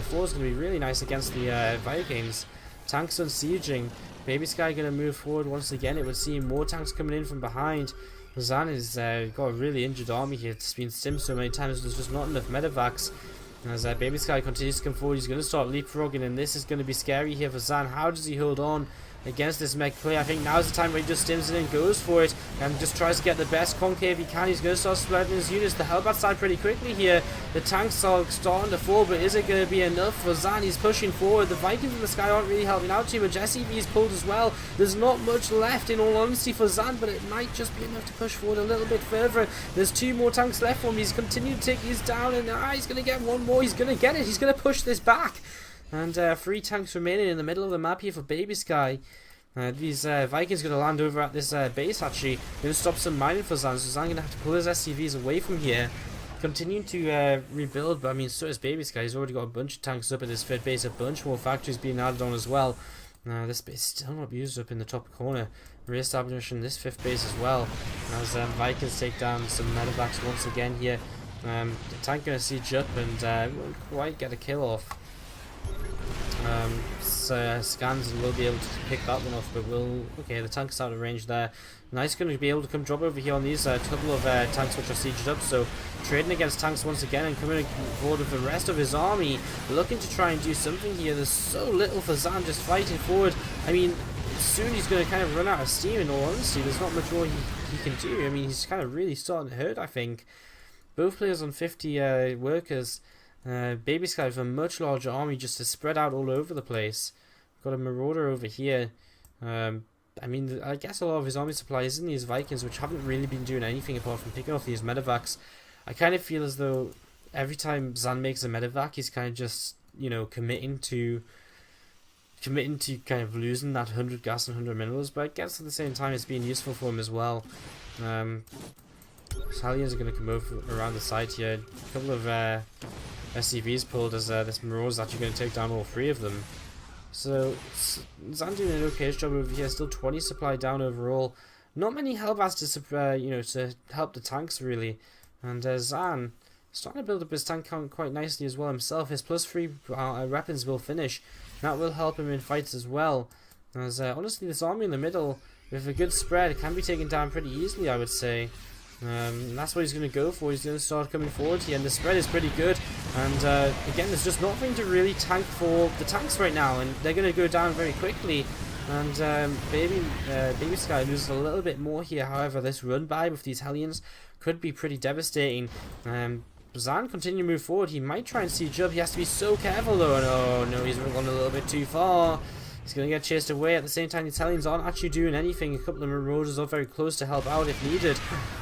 floor is going to be really nice against the Vikings. Tanks on sieging. Baby Sky going to move forward once again. It would seem more tanks coming in from behind. Zan has got a really injured army here. It's been stimmed so many times, there's just not enough medevacs. As Baby Sky continues to come forward, he's going to start leapfrogging, and this is going to be scary here for Zan. How does he hold on against this mech play? I think now's the time where he just stims it and goes for it, and just tries to get the best concave he can. He's going to start spreading his units. The Hellbat side pretty quickly here. The tanks are starting to fall, but is it going to be enough for Zan? He's pushing forward. The Vikings in the sky aren't really helping out too much. SCV is pulled as well. There's not much left, in all honesty, for Zan, but it might just be enough to push forward a little bit further. There's 2 more tanks left for him. He's continued to take these down, and he's going to get one more. He's going to get it. He's going to push this back. And 3 tanks remaining in the middle of the map here for Baby Sky. These Vikings going to land over at this base, actually. Going to stop some mining for Zan, so Zan going to have to pull his SCVs away from here. Continuing to rebuild, but I mean, so is Baby Sky. He's already got a bunch of tanks up at his third base, a bunch more factories being added on as well. This base is still not used up in the top corner. Re-establishing this 5th base as well. As Vikings take down some medevacs once again here. The tank going to siege up and won't quite get a kill off. Scans will be able to pick that one off, but okay, the tank's out of range there. Nice, going to be able to come drop over here on these couple of tanks which are sieged up, so trading against tanks once again and coming forward with the rest of his army, looking to try and do something here. There's so little for Zan just fighting forward. I mean, soon he's going to kind of run out of steam, in all honesty. There's not much more he can do. I mean, he's kind of really starting to hurt, I think. Both players on 50 workers. Baby Sky with a much larger army just to spread out all over the place. Got a Marauder over here. I mean, I guess a lot of his army supply is in these Vikings, which haven't really been doing anything apart from picking off these medevacs. I kind of feel as though every time Zan makes a medevac, he's kind of just, you know, committing to kind of losing that 100 gas and 100 minerals, but I guess at the same time it's being useful for him as well. Italians are going to come over around the side here. A couple of SCVs pulled as this Marauder is actually going to take down all 3 of them. So Zan doing an okay job over here. Still 20 supply down overall. Not many Hellbats to to help the tanks really. And Zan starting to build up his tank count quite nicely as well himself. His +3 weapons will finish. That will help him in fights as well. As honestly, this army in the middle with a good spread can be taken down pretty easily, I would say. That's what he's going to go for. He's going to start coming forward here, and the spread is pretty good. And again, there's just nothing to really tank for the tanks right now, and they're going to go down very quickly. And Baby Sky loses a little bit more here. However, this run by with these Hellions could be pretty devastating. Zan continue to move forward. He might try and siege up. He has to be so careful though. No, he's gone a little bit too far. He's going to get chased away. At the same time, the Italians aren't actually doing anything. A couple of Marauders are very close to help out if needed.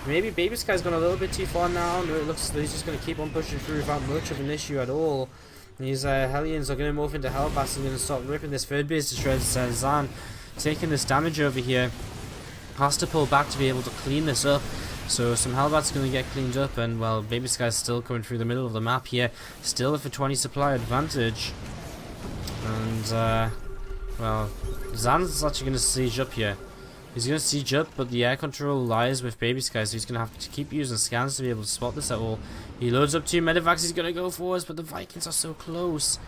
Maybe Baby Sky's gone a little bit too far now. No, it looks like he's just going to keep on pushing through without much of an issue at all. These Hellions are going to morph into Hellbats and going to start ripping this third base to shreds. Zan taking this damage over here. Has to pull back to be able to clean this up. So some Hellbats going to get cleaned up, and well, Baby Sky's still coming through the middle of the map here. Still with a 20 supply advantage. And well, Zan's actually going to siege up here. He's going to siege up, but the air control lies with Baby Sky, so he's going to have to keep using scans to be able to spot this at all. He loads up 2 medevacs, he's going to go for us, but the Vikings are so close.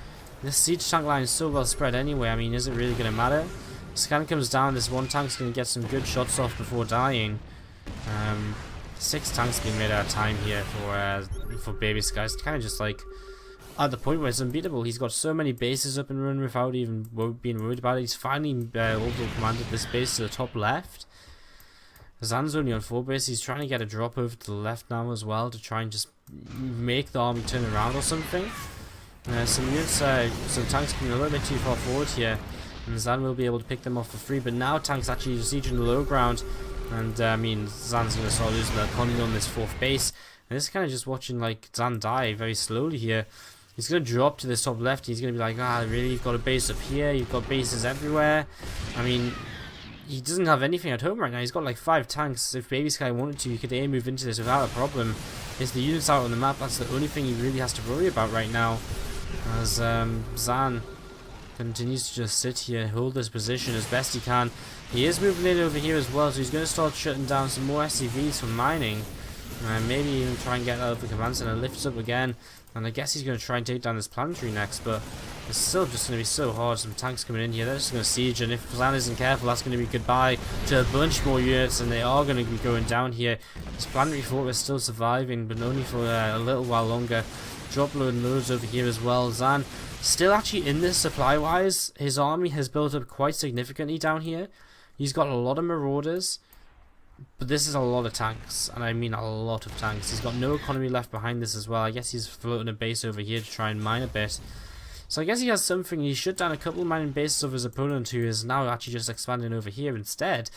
This siege tank line is so well spread anyway. I mean, is it really going to matter? Scan comes down, this one tank's going to get some good shots off before dying. 6 tanks being made out of time here for Baby Sky. It's kind of just like at the point where it's unbeatable. He's got so many bases up and running without even being worried about it. He's finally also commanded this base to the top left. Zan's only on 4 bases. He's trying to get a drop over to the left now as well to try and just make the army turn around or something. Some units, some tanks coming a little bit too far forward here, and Zan will be able to pick them off for free. But now tanks actually sieging the low ground, and I mean Zan's going to start losing their economy on this 4th base. And this is kind of just watching like Zan die very slowly here. He's going to drop to this top left. He's going to be like, ah, really? You've got a base up here. You've got bases everywhere. I mean, he doesn't have anything at home right now. He's got like 5 tanks. If Baby Sky wanted to, he could move into this without a problem. It's the units out on the map. That's the only thing he really has to worry about right now. As Zan continues to just sit here, hold this position as best he can. He is moving in over here as well, so he's going to start shutting down some more SCVs from mining. Maybe even try and get out of the command center, lifts up again. And I guess he's going to try and take down this planetary next, but it's still just going to be so hard. Some tanks coming in here, they're just going to siege, and if Zan isn't careful, that's going to be goodbye to a bunch more units, and they are going to be going down here. This planetary fort is still surviving, but only for a little while longer. Drop load loads over here as well. Zan still actually in this supply-wise. His army has built up quite significantly down here. He's got a lot of marauders. But this is a lot of tanks, and I mean a lot of tanks. He's got no economy left behind this as well. I guess he's floating a base over here to try and mine a bit. So I guess he has something. He shut down a couple of mining bases of his opponent, who is now actually just expanding over here instead.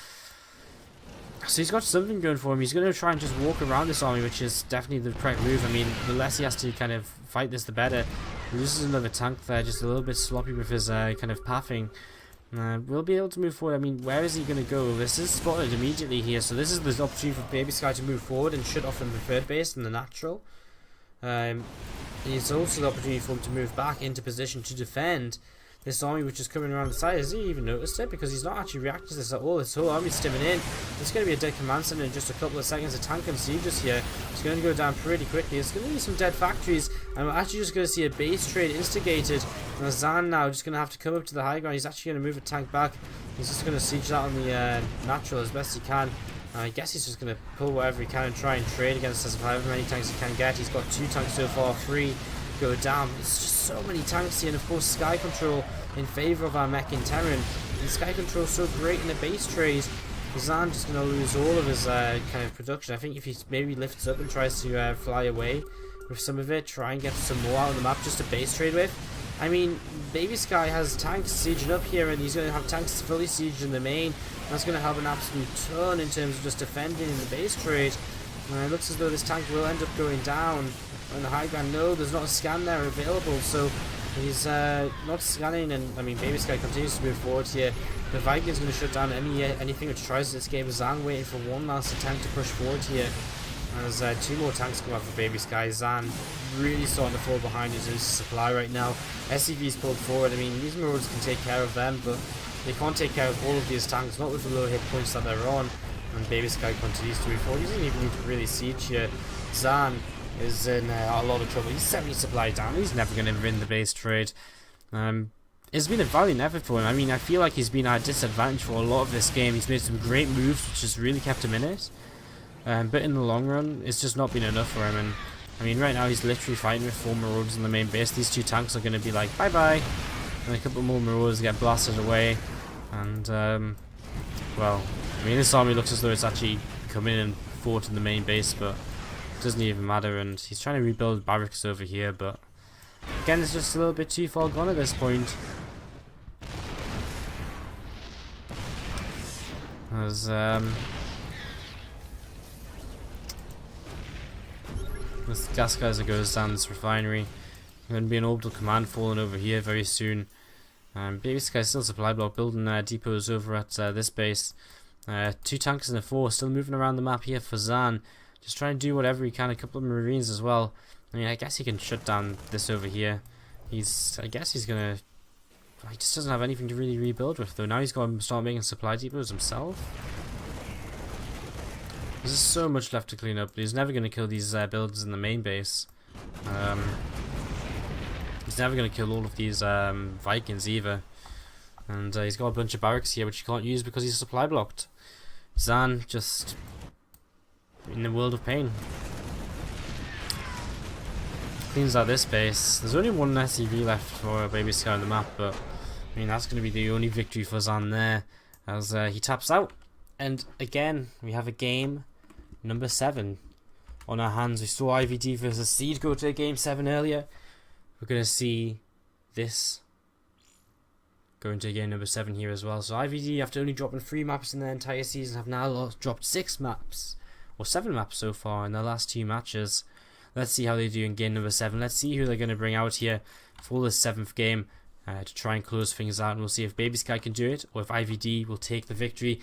So he's got something going for him. He's going to try and just walk around this army, which is definitely the correct move. I mean, the less he has to kind of fight this, the better. He loses another tank there, just a little bit sloppy with his kind of pathing. We'll be able to move forward. I mean, where is he going to go? This is spotted immediately here, so this is the opportunity for Baby Sky to move forward and shut off from the 3rd base in the natural. It's also the opportunity for him to move back into position to defend this army which is coming around the side. Has he even noticed it? Because he's not actually reacting to this at all. This whole army's stimming in. It's going to be a dead command center in just a couple of seconds. A tank and sieges here. It's going to go down pretty quickly. It's going to be some dead factories, and we're actually just going to see a base trade instigated. And Zan now just going to have to come up to the high ground. He's actually going to move a tank back. He's just going to siege that on the natural as best he can. I guess he's just going to pull whatever he can and try and trade against us however many tanks he can get. He's got 2 tanks so far, 3 go down. It's just so many tanks here, and of course Sky Control in favour of our mech in Terran. And Sky Control is so great in the base trade. Zan just going to lose all of his kind of production. I think if he maybe lifts up and tries to fly away with some of it, try and get some more out on the map just to base trade with. I mean, Baby Sky has tanks sieging up here, and he's going to have tanks fully sieged in the main. That's going to help an absolute ton in terms of just defending in the base trade. It looks as though this tank will end up going down on the high ground. No, there's not a scan there available, so he's not scanning, and I mean Baby Sky continues to move forward here. The Viking's going to shut down anything which tries to escape. Zan waiting for one last attempt to push forward here. As 2 more tanks come out for Baby Sky. Zan really starting to fall behind his supply right now. SCV's pulled forward. I mean, these marauders can take care of them, but they can't take care of all of these tanks, not with the low hit points that they're on. And Baby Sky continues to move forward. He doesn't even need to really siege here. Zan is in a lot of trouble. He's 70 supply down. He's never going to win the base trade. It's been a valiant effort for him. I mean, I feel like he's been at a disadvantage for a lot of this game. He's made some great moves, which has really kept him in it. But in the long run, it's just not been enough for him. And I mean, right now he's literally fighting with 4 marauders in the main base. These 2 tanks are going to be like, bye-bye. And a couple more marauders get blasted away. And, well, I mean, this army looks as though it's actually come in and fought in the main base, but it doesn't even matter. And he's trying to rebuild barracks over here, but again, it's just a little bit too far gone at this point. As, this gas geyser goes down this refinery. There's going to be an orbital command falling over here very soon. Baby Sky's still supply block, building depots over at this base. 2 tanks and a 4 still moving around the map here for Zan. Just trying to do whatever he can. A couple of marines as well. I mean, I guess he can shut down this over here. I guess he's gonna. He just doesn't have anything to really rebuild with though. Now he's got to start making supply depots himself. There's so much left to clean up. He's never going to kill these buildings in the main base. He's never going to kill all of these Vikings either. And he's got a bunch of barracks here which he can't use because he's supply blocked. Zan just in the world of pain. cleans out this base. There's only one SCV left for Baby Sky on the map, but I mean that's going to be the only victory for Zan there, as he taps out. And again, we have a game number 7 on our hands. We saw IvD versus Seed go to game 7 earlier. We're going to see this going to game number 7 here as well. So IvD, after only dropping 3 maps in their entire season, have now dropped 6 maps, or 7 maps so far in their last 2 matches. Let's see how they do in game number 7. Let's see who they're going to bring out here for the 7th game to try and close things out. And we'll see if Baby Sky can do it, or if IvD will take the victory.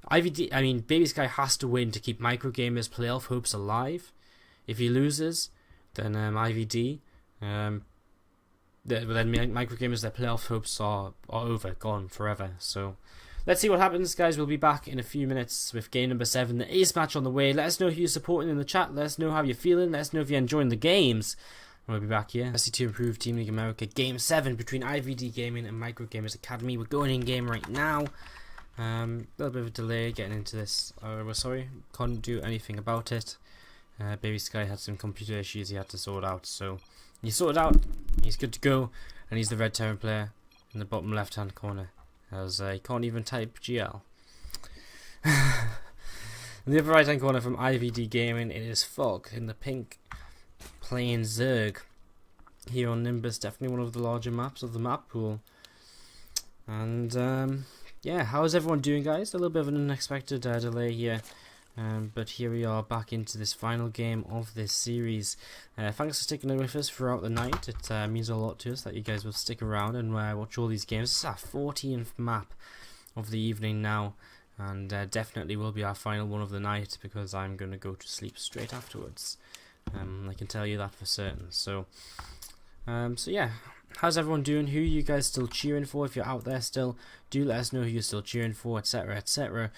Baby Sky has to win to keep MicroGamerZ playoff hopes alive. If he loses, then IvD, then MicroGamerZ, their playoff hopes are over, gone forever. So let's see what happens, guys. We'll be back in a few minutes with game number 7, the ace match on the way. Let us know who you're supporting in the chat. Let us know how you're feeling. Let us know if you're enjoying the games. And we'll be back here. SC2 Improved Team League America, game 7 between IvD Gaming and MicroGamerZ Academy. We're going in game right now. A little bit of a delay getting into this. We're sorry, can't do anything about it. Baby Sky had some computer issues he had to sort out, so he sorted out. He's good to go, and he's the red Terran player in the bottom left hand corner, as he can't even type GL. In the upper right hand corner from IvD Gaming, it is Fog in the pink, playing Zerg here on Nimbus. Definitely one of the larger maps of the map pool. And yeah, how's everyone doing, guys? A little bit of an unexpected delay here, but here we are back into this final game of this series. Thanks for sticking with us throughout the night. It means a lot to us that you guys will stick around and watch all these games. This is our 14th map of the evening now, and definitely will be our final one of the night, because I'm going to go to sleep straight afterwards. I can tell you that for certain. So yeah. How's everyone doing? Who are you guys still cheering for? If you're out there still, do let us know who you're still cheering for, etc, etc.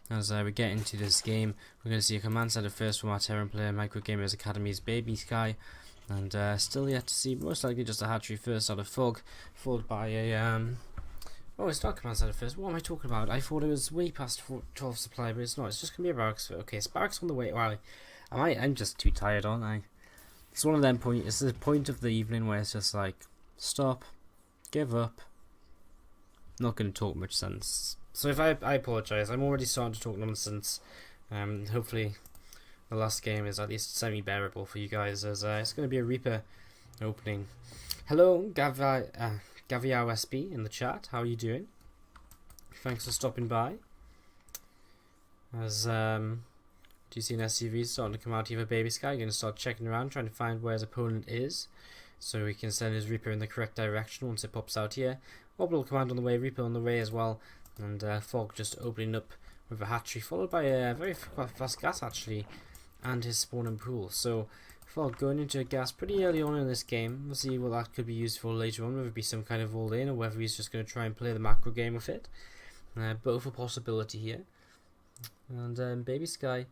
As we get into this game, we're going to see a command center first from our Terran player, MicroGamerZ Academy's Baby Sky, and still yet to see, most likely just a hatchery first out of Fog, followed by a oh, it's not command center first. What am I talking about? I thought it was way past 12 supply, but it's not. It's just going to be a barracks. Okay, it's barracks on the way. Wow, I'm just too tired, aren't I? It's one of them points. It's the point of the evening where it's just like, stop, give up, not going to talk much sense. So if I apologise, I'm already starting to talk nonsense. Hopefully the last game is at least semi-bearable for you guys, as it's going to be a Reaper opening. Hello, Gaviao SB in the chat, how are you doing? Thanks for stopping by. As do you see an SCV starting to come out here for Baby Sky? Going to start checking around, trying to find where his opponent is, so we can send his Reaper in the correct direction once it pops out here. Orbital command on the way, Reaper on the way as well, and Fog just opening up with a hatchery, followed by a very fast gas actually, and his spawning pool. So Fog going into a gas pretty early on in this game. We'll see what that could be used for later on, whether it be some kind of all-in or whether he's just going to try and play the macro game with it. Both a possibility here. And Baby Sky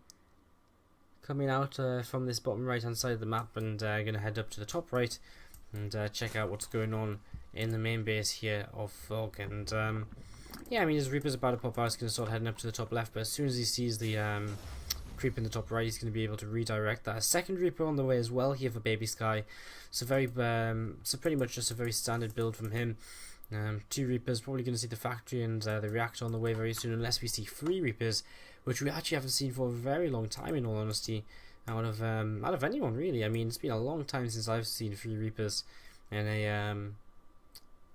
coming out from this bottom right hand side of the map, and going to head up to the top right and check out what's going on in the main base here of Fog. And yeah, I mean, his Reaper's about to pop out. He's going to start heading up to the top left, but as soon as he sees the creep in the top right, he's going to be able to redirect that. A second Reaper on the way as well here for Baby Sky. So so pretty much just a very standard build from him. 2 Reapers, probably going to see the factory and the reactor on the way very soon, unless we see 3 Reapers, which we actually haven't seen for a very long time, in all honesty, out of anyone really. I mean, it's been a long time since I've seen 3 Reapers in a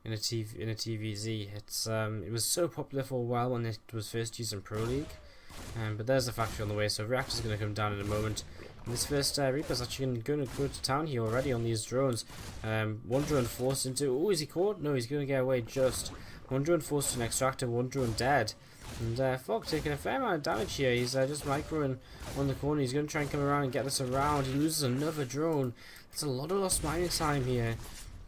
TVZ. It was so popular for a while when it was first used in Pro League, but there's the factory on the way, so reactor's going to come down in a moment. And this first Reaper's actually going to go to town here already on these drones. One drone forced into... Oh, is he caught? No, he's going to get away just. One drone forced to an extractor, one drone dead. And Fog taking a fair amount of damage here. He's just microing on the corner. He's going to try and come around and get this around. He loses another drone. That's a lot of lost mining time here.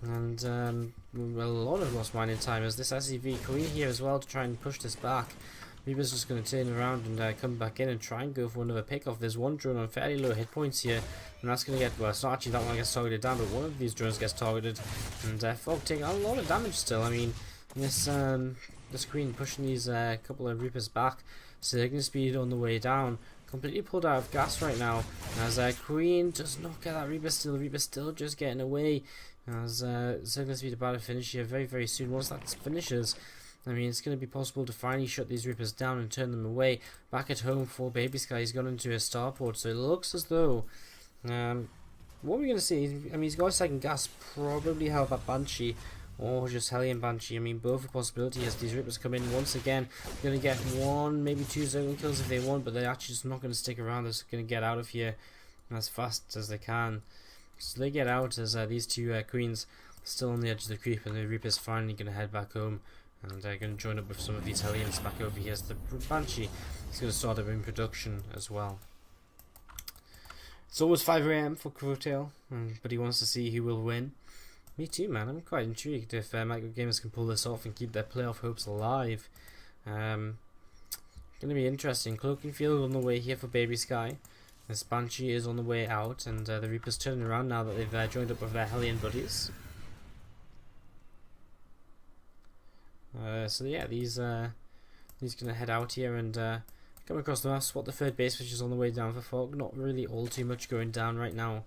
And a lot of lost mining time as this SCV Queen here as well to try and push this back. Reaper's just going to turn around and come back in and try and go for another pick-off. There's one drone on fairly low hit points here, and that's going to get, well, it's not actually that one gets targeted down, but one of these drones gets targeted, and Fog taking a lot of damage still. I mean, this Queen pushing these couple of Reapers back, so they're going to speed on the way down. completely pulled out of gas right now. As Queen does not get that Reaper still. Reaper still just getting away. As Zerglin's be about to finish here very, very soon. Once that finishes, I mean, it's going to be possible to finally shut these Reapers down and turn them away. Back at home for Baby Sky, he's gone into a starport, so it looks as though... what we're going to see, I mean, he's got a second gas, probably held that Banshee, or just Hellion Banshee. I mean, both a possibility as these Reapers come in once again. They're going to get 1, maybe 2 Zerglin kills if they want, but they're actually just not going to stick around. They're just going to get out of here as fast as they can. So they get out as these 2 Queens still on the edge of the creep, and the Reaper's finally going to head back home. And they're going to join up with some of these Hellions back over here. So the Banshee is going to start up in production as well. It's always 5 AM for Crowtail, but he wants to see who will win. Me too, man. I'm quite intrigued if MicroGamerZ can pull this off and keep their playoff hopes alive. Going to be interesting. Cloaking Field on the way here for Baby Sky. This Banshee is on the way out, and the Reaper's turning around now that they've joined up with their Hellion buddies. So yeah, these gonna head out here and come across the map, spot the third base, which is on the way down for Fog. Not really all too much going down right now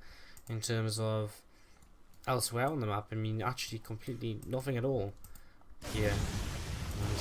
in terms of elsewhere on the map. I mean, actually completely nothing at all here.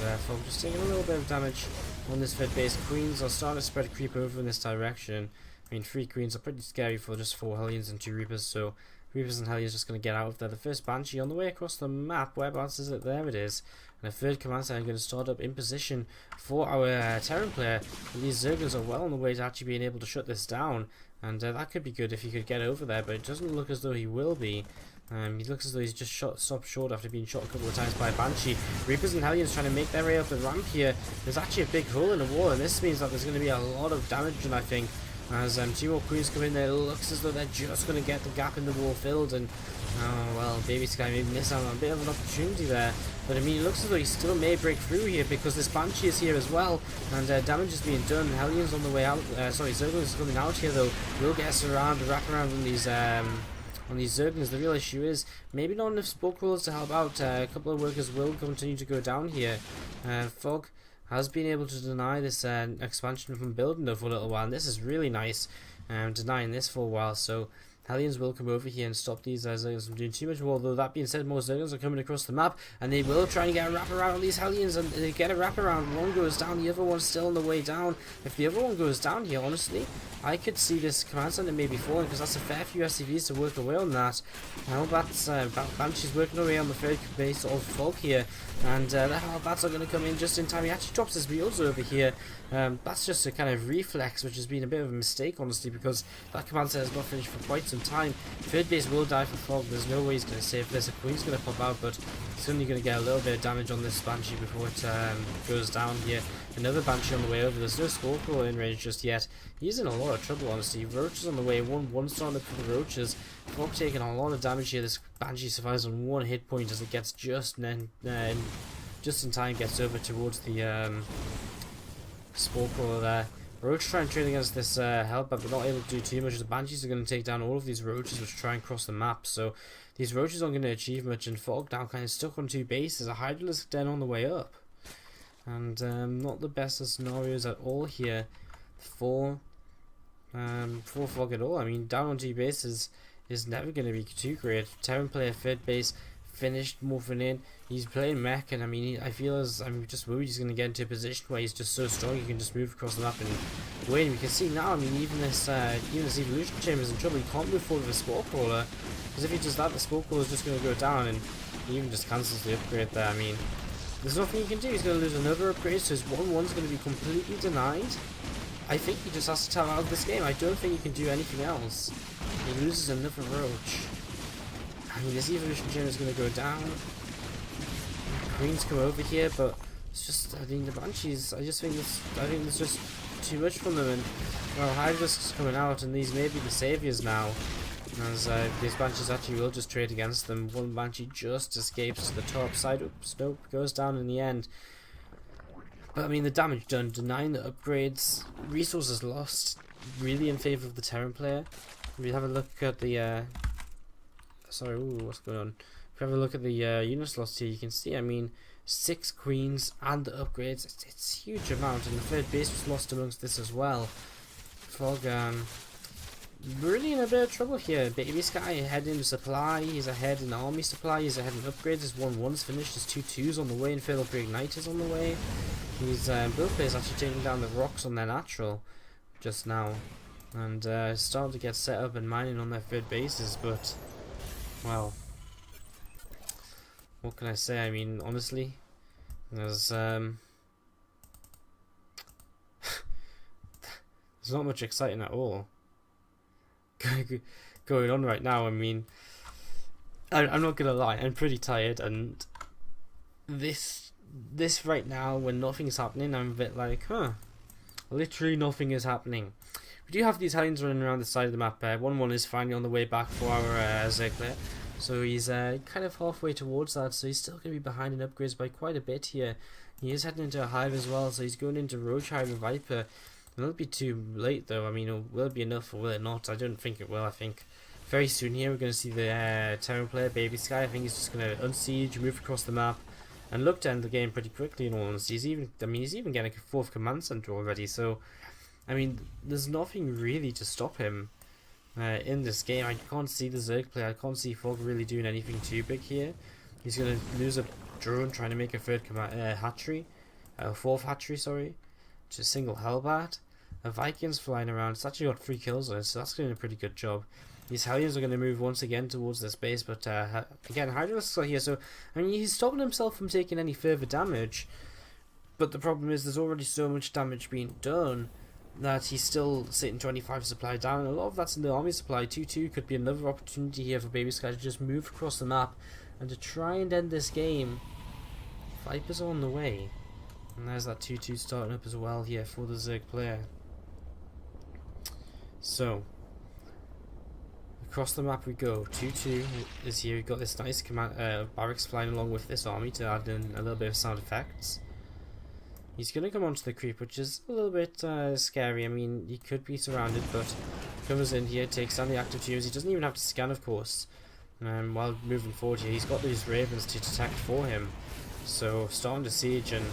And Fog just taking a little bit of damage on this third base. Queens are starting to spread creep over in this direction. I mean, 3 Queens are pretty scary for just 4 Hellions and 2 Reapers, so Reapers and Hellions just going to get out of there. The first Banshee on the way across the map. Whereabouts is it? There it is. And a third command center going to start up in position for our Terran player. And these Zerglins are well on the way to actually being able to shut this down. And that could be good if he could get over there, but it doesn't look as though he will be. He looks as though he's just stopped short after being shot a couple of times by a Banshee. Reapers and Hellions trying to make their way up the ramp here. There's actually a big hole in the wall, and this means that there's going to be a lot of damage, and I think as 2 more Queens come in there, it looks as though they're just going to get the gap in the wall filled, and oh well, Baby Sky may miss out on a bit of an opportunity there. But I mean, it looks as though he still may break through here because this Banshee is here as well, and damage is being done. Hellions on the way out. Sorry, Zerglins is coming out here though. Will get us around, wrap around on these Zerglins. The real issue is maybe not enough spore crawlers to help out. A couple of workers will continue to go down here. Fog has been able to deny this expansion from building though for a little while, and this is really nice, denying this for a while. So Hellions will come over here and stop these Zerglins from doing too much more. Though that being said, more Zerglins are coming across the map, and they will try and get a wraparound on these Hellions, and they get a wraparound. One goes down, the other one's still on the way down. If the other one goes down here, honestly, I could see this command center maybe falling, because that's a fair few SCVs to work away on that. Now that's Banshee's working away on the third base of Fog here, and the Hellbats are going to come in just in time. He actually drops his wheels over here. That's just a kind of reflex, which has been a bit of a mistake, honestly, because that command center has not finished for quite some time. Third base will die for Fog. There's no way he's going to save this. A Queen's going to pop out, but he's only going to get a little bit of damage on this Banshee before it goes down here. Another Banshee on the way over. There's no score crawler in range just yet. He's in a lot of trouble, honestly. Roaches on the way. One starting up for the Roaches. Fog taking a lot of damage here. This Banshee survives on 1 hit point as it gets just in time, gets over towards the spore crawler there. Roach try and trade against this Hellbat, but not able to do too much. The Banshees are going to take down all of these Roaches which try and cross the map, so these Roaches aren't going to achieve much, and Fog now kind of stuck on 2 bases. A Hydralisk Den on the way up, and not the best of scenarios at all here for Fog at all. I mean, down on 2 bases is never going to be too great. Terran player third base finished morphing in. He's playing mech, and I mean, I'm just worried he's going to get into a position where he's just so strong he can just move across the map and win. We can see now, I mean, even this evolution chamber is in trouble. He can't move forward with a spore crawler, because if he does that, the spore crawler is just going to go down, and he even just cancels the upgrade there. I mean, there's nothing he can do. He's going to lose another upgrade, so his 1-1's going to be completely denied. I think he just has to tap out of this game. I don't think he can do anything else. He loses another Roach. I mean, this evolution chamber is going to go down. Queens come over here, but it's just, I mean, the Banshees, I think there's just too much from them, and well, Hydralisk's coming out, and these may be the saviors now, as these Banshees actually will just trade against them. One Banshee just escapes to the top side. Oops, nope, goes down in the end. But I mean, the damage done, denying the upgrades, resources lost, really in favour of the Terran player. If we have a look at the sorry, ooh, what's going on? If we have a look at the units lost here, you can see, I mean, 6 Queens and the upgrades, it's a huge amount, and the third base was lost amongst this as well. Fog, really in a bit of trouble here. Baby Sky ahead in supply, he's ahead in army supply, he's ahead in upgrades, his 1-1's finished, his 2-2's on the way, and Fatal Reignite is on the way. He's both players actually taking down the rocks on their natural just now, and starting to get set up and mining on their third bases, but, well, what can I say? I mean, honestly, there's not much exciting at all going on right now. I mean, I'm not gonna lie, I'm pretty tired, and this right now, when nothing's happening, I'm a bit like, literally nothing is happening. We do have these Hellions running around the side of the map. 1-1 is finally on the way back for our Zerg player, so he's kind of halfway towards that, so he's still going to be behind in upgrades by quite a bit here. He is heading into a hive as well, so he's going into Roach Hive and Viper. It'll be too late though. I mean, will it be enough or will it not? I don't think it will. I think very soon here we're going to see the Terran player, Baby Sky. I think he's just going to unsiege, move across the map, and look to end the game pretty quickly. In all honesty, he's even getting a 4th command center already. So, I mean, there's nothing really to stop him in this game. I can't see the Zerg player. I can't see Fog really doing anything too big here. He's going to lose a drone trying to make a 3rd hatchery, 4th hatchery, sorry, to single Hellbat. A Viking's flying around. It's actually got 3 kills on it, so that's doing a pretty good job. These Hellions are going to move once again towards this base, but again, Hydralisks are here, so I mean, he's stopping himself from taking any further damage, but the problem is there's already so much damage being done that he's still sitting 25 supply down, and a lot of that's in the army supply. 2-2 could be another opportunity here for Baby Sky to just move across the map and to try and end this game. Vipers are on the way, and there's that 2-2 starting up as well here for the Zerg player. So, across the map we go. 2-2 is here. We've got this nice command barracks flying along with this army to add in a little bit of sound effects. He's going to come onto the creep, which is a little bit scary. I mean, he could be surrounded, but comes in here, takes down the active tuners. He doesn't even have to scan, of course. While moving forward here, he's got these ravens to detect for him. So, starting to siege, and,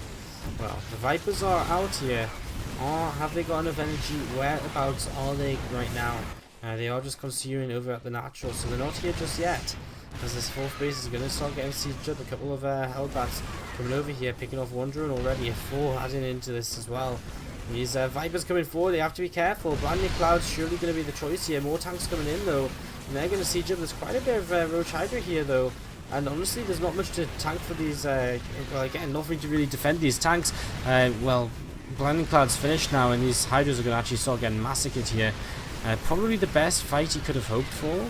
well, the Vipers are out here. Have they got enough energy? Whereabouts are they right now? They are just consuming over at the natural, so they're not here just yet. As this 4th base is going to start getting sieged up. A couple of Hellbats coming over here, picking off 1 drone already. A 4 adding into this as well. These Vipers coming forward, they have to be careful. Blinding Cloud's surely going to be the choice here. More tanks coming in though, and they're going to siege up. There's quite a bit of Roach Hydra here though. And honestly, there's not much to tank for these, well, again, nothing to really defend these tanks. Well, Blinding Cloud's finished now, and these Hydras are going to actually start getting massacred here. Probably the best fight he could have hoped for.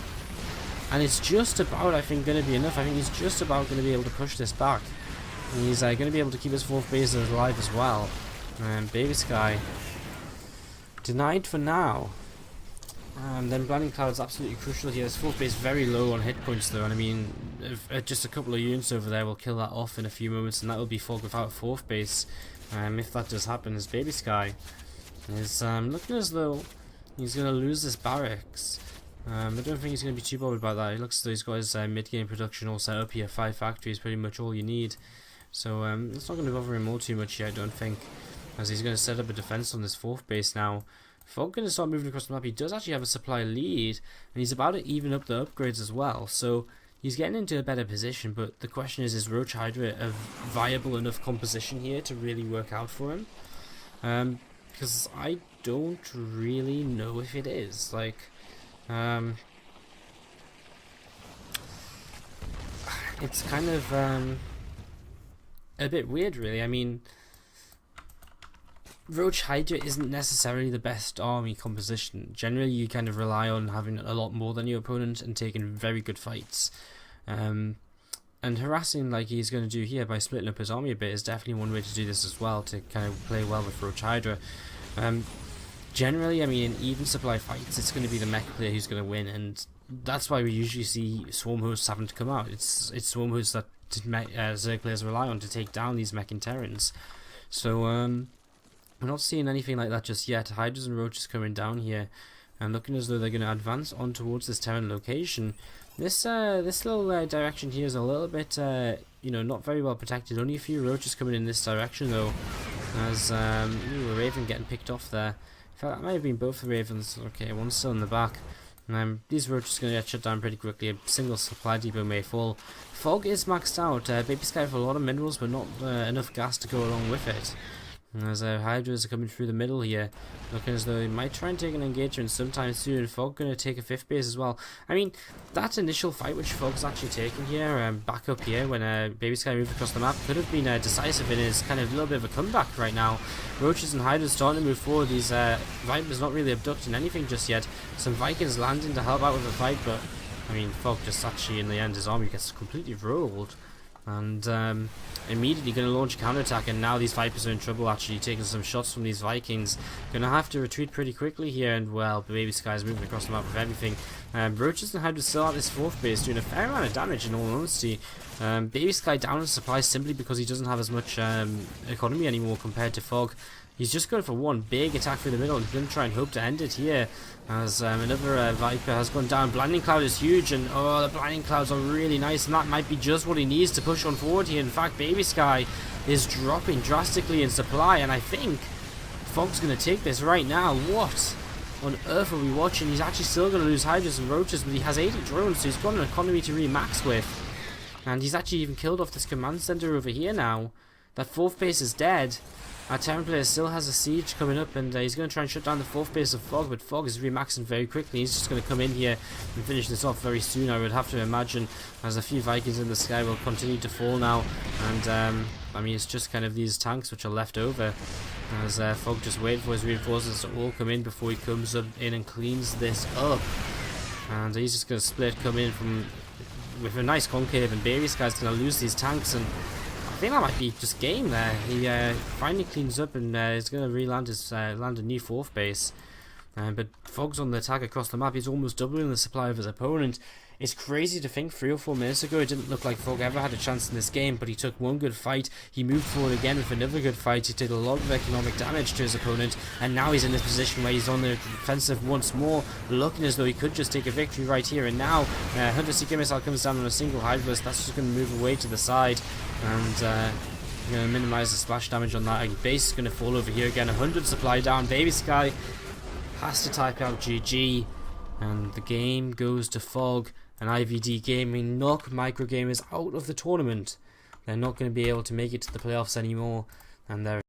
And it's just about, I think, going to be enough. I think he's just about going to be able to push this back. And he's going to be able to keep his 4th base alive as well. Baby Sky denied for now. Then Blinding Cloud's absolutely crucial here. This 4th base very low on hit points though, and I mean, if, just a couple of units over there will kill that off in a few moments, and that will be Fog without 4th base. If that does happen, as Baby Sky is looking as though he's going to lose this barracks. I don't think he's going to be too bothered about that. It looks as though he's got his mid-game production all set up here. 5 factories, pretty much all you need. So it's not going to bother him all too much here, I don't think, as he's going to set up a defense on this 4th base now. Fog going to start moving across the map. He does actually have a supply lead, and he's about to even up the upgrades as well. So he's getting into a better position, but the question is Roach Hydra a viable enough composition here to really work out for him? Because I don't really know if it is. Like, it's kind of a bit weird, really. I mean, Roach Hydra isn't necessarily the best army composition. Generally, you kind of rely on having a lot more than your opponent and taking very good fights. And harassing like he's going to do here by splitting up his army a bit is definitely one way to do this as well, to kind of play well with Roach Hydra. Generally, I mean, in even supply fights, it's going to be the mech player who's going to win, and that's why we usually see swarm hosts having to come out. It's swarm hosts that Zerg players rely on to take down these mech and Terrans. So we're not seeing anything like that just yet. Hydras and Roaches coming down here, and looking as though they're going to advance on towards this Terran location. This little direction here is a little bit, you know, not very well protected. Only a few Roaches coming in this direction though, as a Raven getting picked off there. In fact, that might have been both the Ravens. Okay, one's still in the back. These roaches are going to get shut down pretty quickly. A single supply depot may fall. Fog is maxed out. Baby Sky have a lot of minerals, but not enough gas to go along with it. As Hydras are coming through the middle here, looking as though they might try and take an engagement sometime soon. Fog going to take a 5th base as well. I mean, that initial fight which Fog's actually taken here, back up here when Baby Sky moved across the map, could have been decisive in his kind of little bit of a comeback right now. Roaches and Hydras starting to move forward. These Vipers not really abducting anything just yet. Some Vikings landing to help out with the fight, but I mean, Fog just actually in the end his army gets completely rolled. And immediately going to launch a counterattack, and now these Vipers are in trouble, actually taking some shots from these Vikings. Going to have to retreat pretty quickly here, and well, Baby Sky's moving across the map with everything. Roaches and Hydras still at this 4th base, doing a fair amount of damage in all honesty. Baby Sky down in supplies simply because he doesn't have as much economy anymore compared to Fog. He's just going for one big attack through the middle and going to try and hope to end it here. As another Viper has gone down. Blinding Cloud is huge, and oh, the Blinding Clouds are really nice, and that might be just what he needs to push on forward here. In fact, Baby Sky is dropping drastically in supply, and I think Fog's going to take this right now. What on earth are we watching? He's actually still going to lose Hydras and Roaches, but he has 80 drones, so he's got an economy to re-max with. And he's actually even killed off this command center over here now. That 4th base is dead. Our Terran player still has a siege coming up, and he's going to try and shut down the 4th base of Fog, but Fog is remaxing very quickly. He's just going to come in here and finish this off very soon, I would have to imagine, as a few Vikings in the sky will continue to fall now. And I mean, it's just kind of these tanks which are left over, as Fog just waiting for his reinforcements to all come in before he comes up in and cleans this up. And he's just going to split, come in from with a nice concave, and Baby Sky's going to lose these tanks, and I think that might be just game there. He finally cleans up, and is going to re-land his land a new 4th base. But Fog's on the attack across the map. He's almost doubling the supply of his opponent. It's crazy to think 3 or 4 minutes ago it didn't look like Fog ever had a chance in this game, but he took one good fight, he moved forward again with another good fight, he did a lot of economic damage to his opponent, and now he's in this position where he's on the defensive once more, looking as though he could just take a victory right here and now. Hunter Seeker Missile comes down on a single Hydras, that's just going to move away to the side, and going to minimize the splash damage on that. Base is going to fall over here again, 100 supply down. Baby Sky has to type out GG, and the game goes to Fog. And IvD Gaming knock MicroGamerZ out of the tournament. They're not going to be able to make it to the playoffs anymore, and they're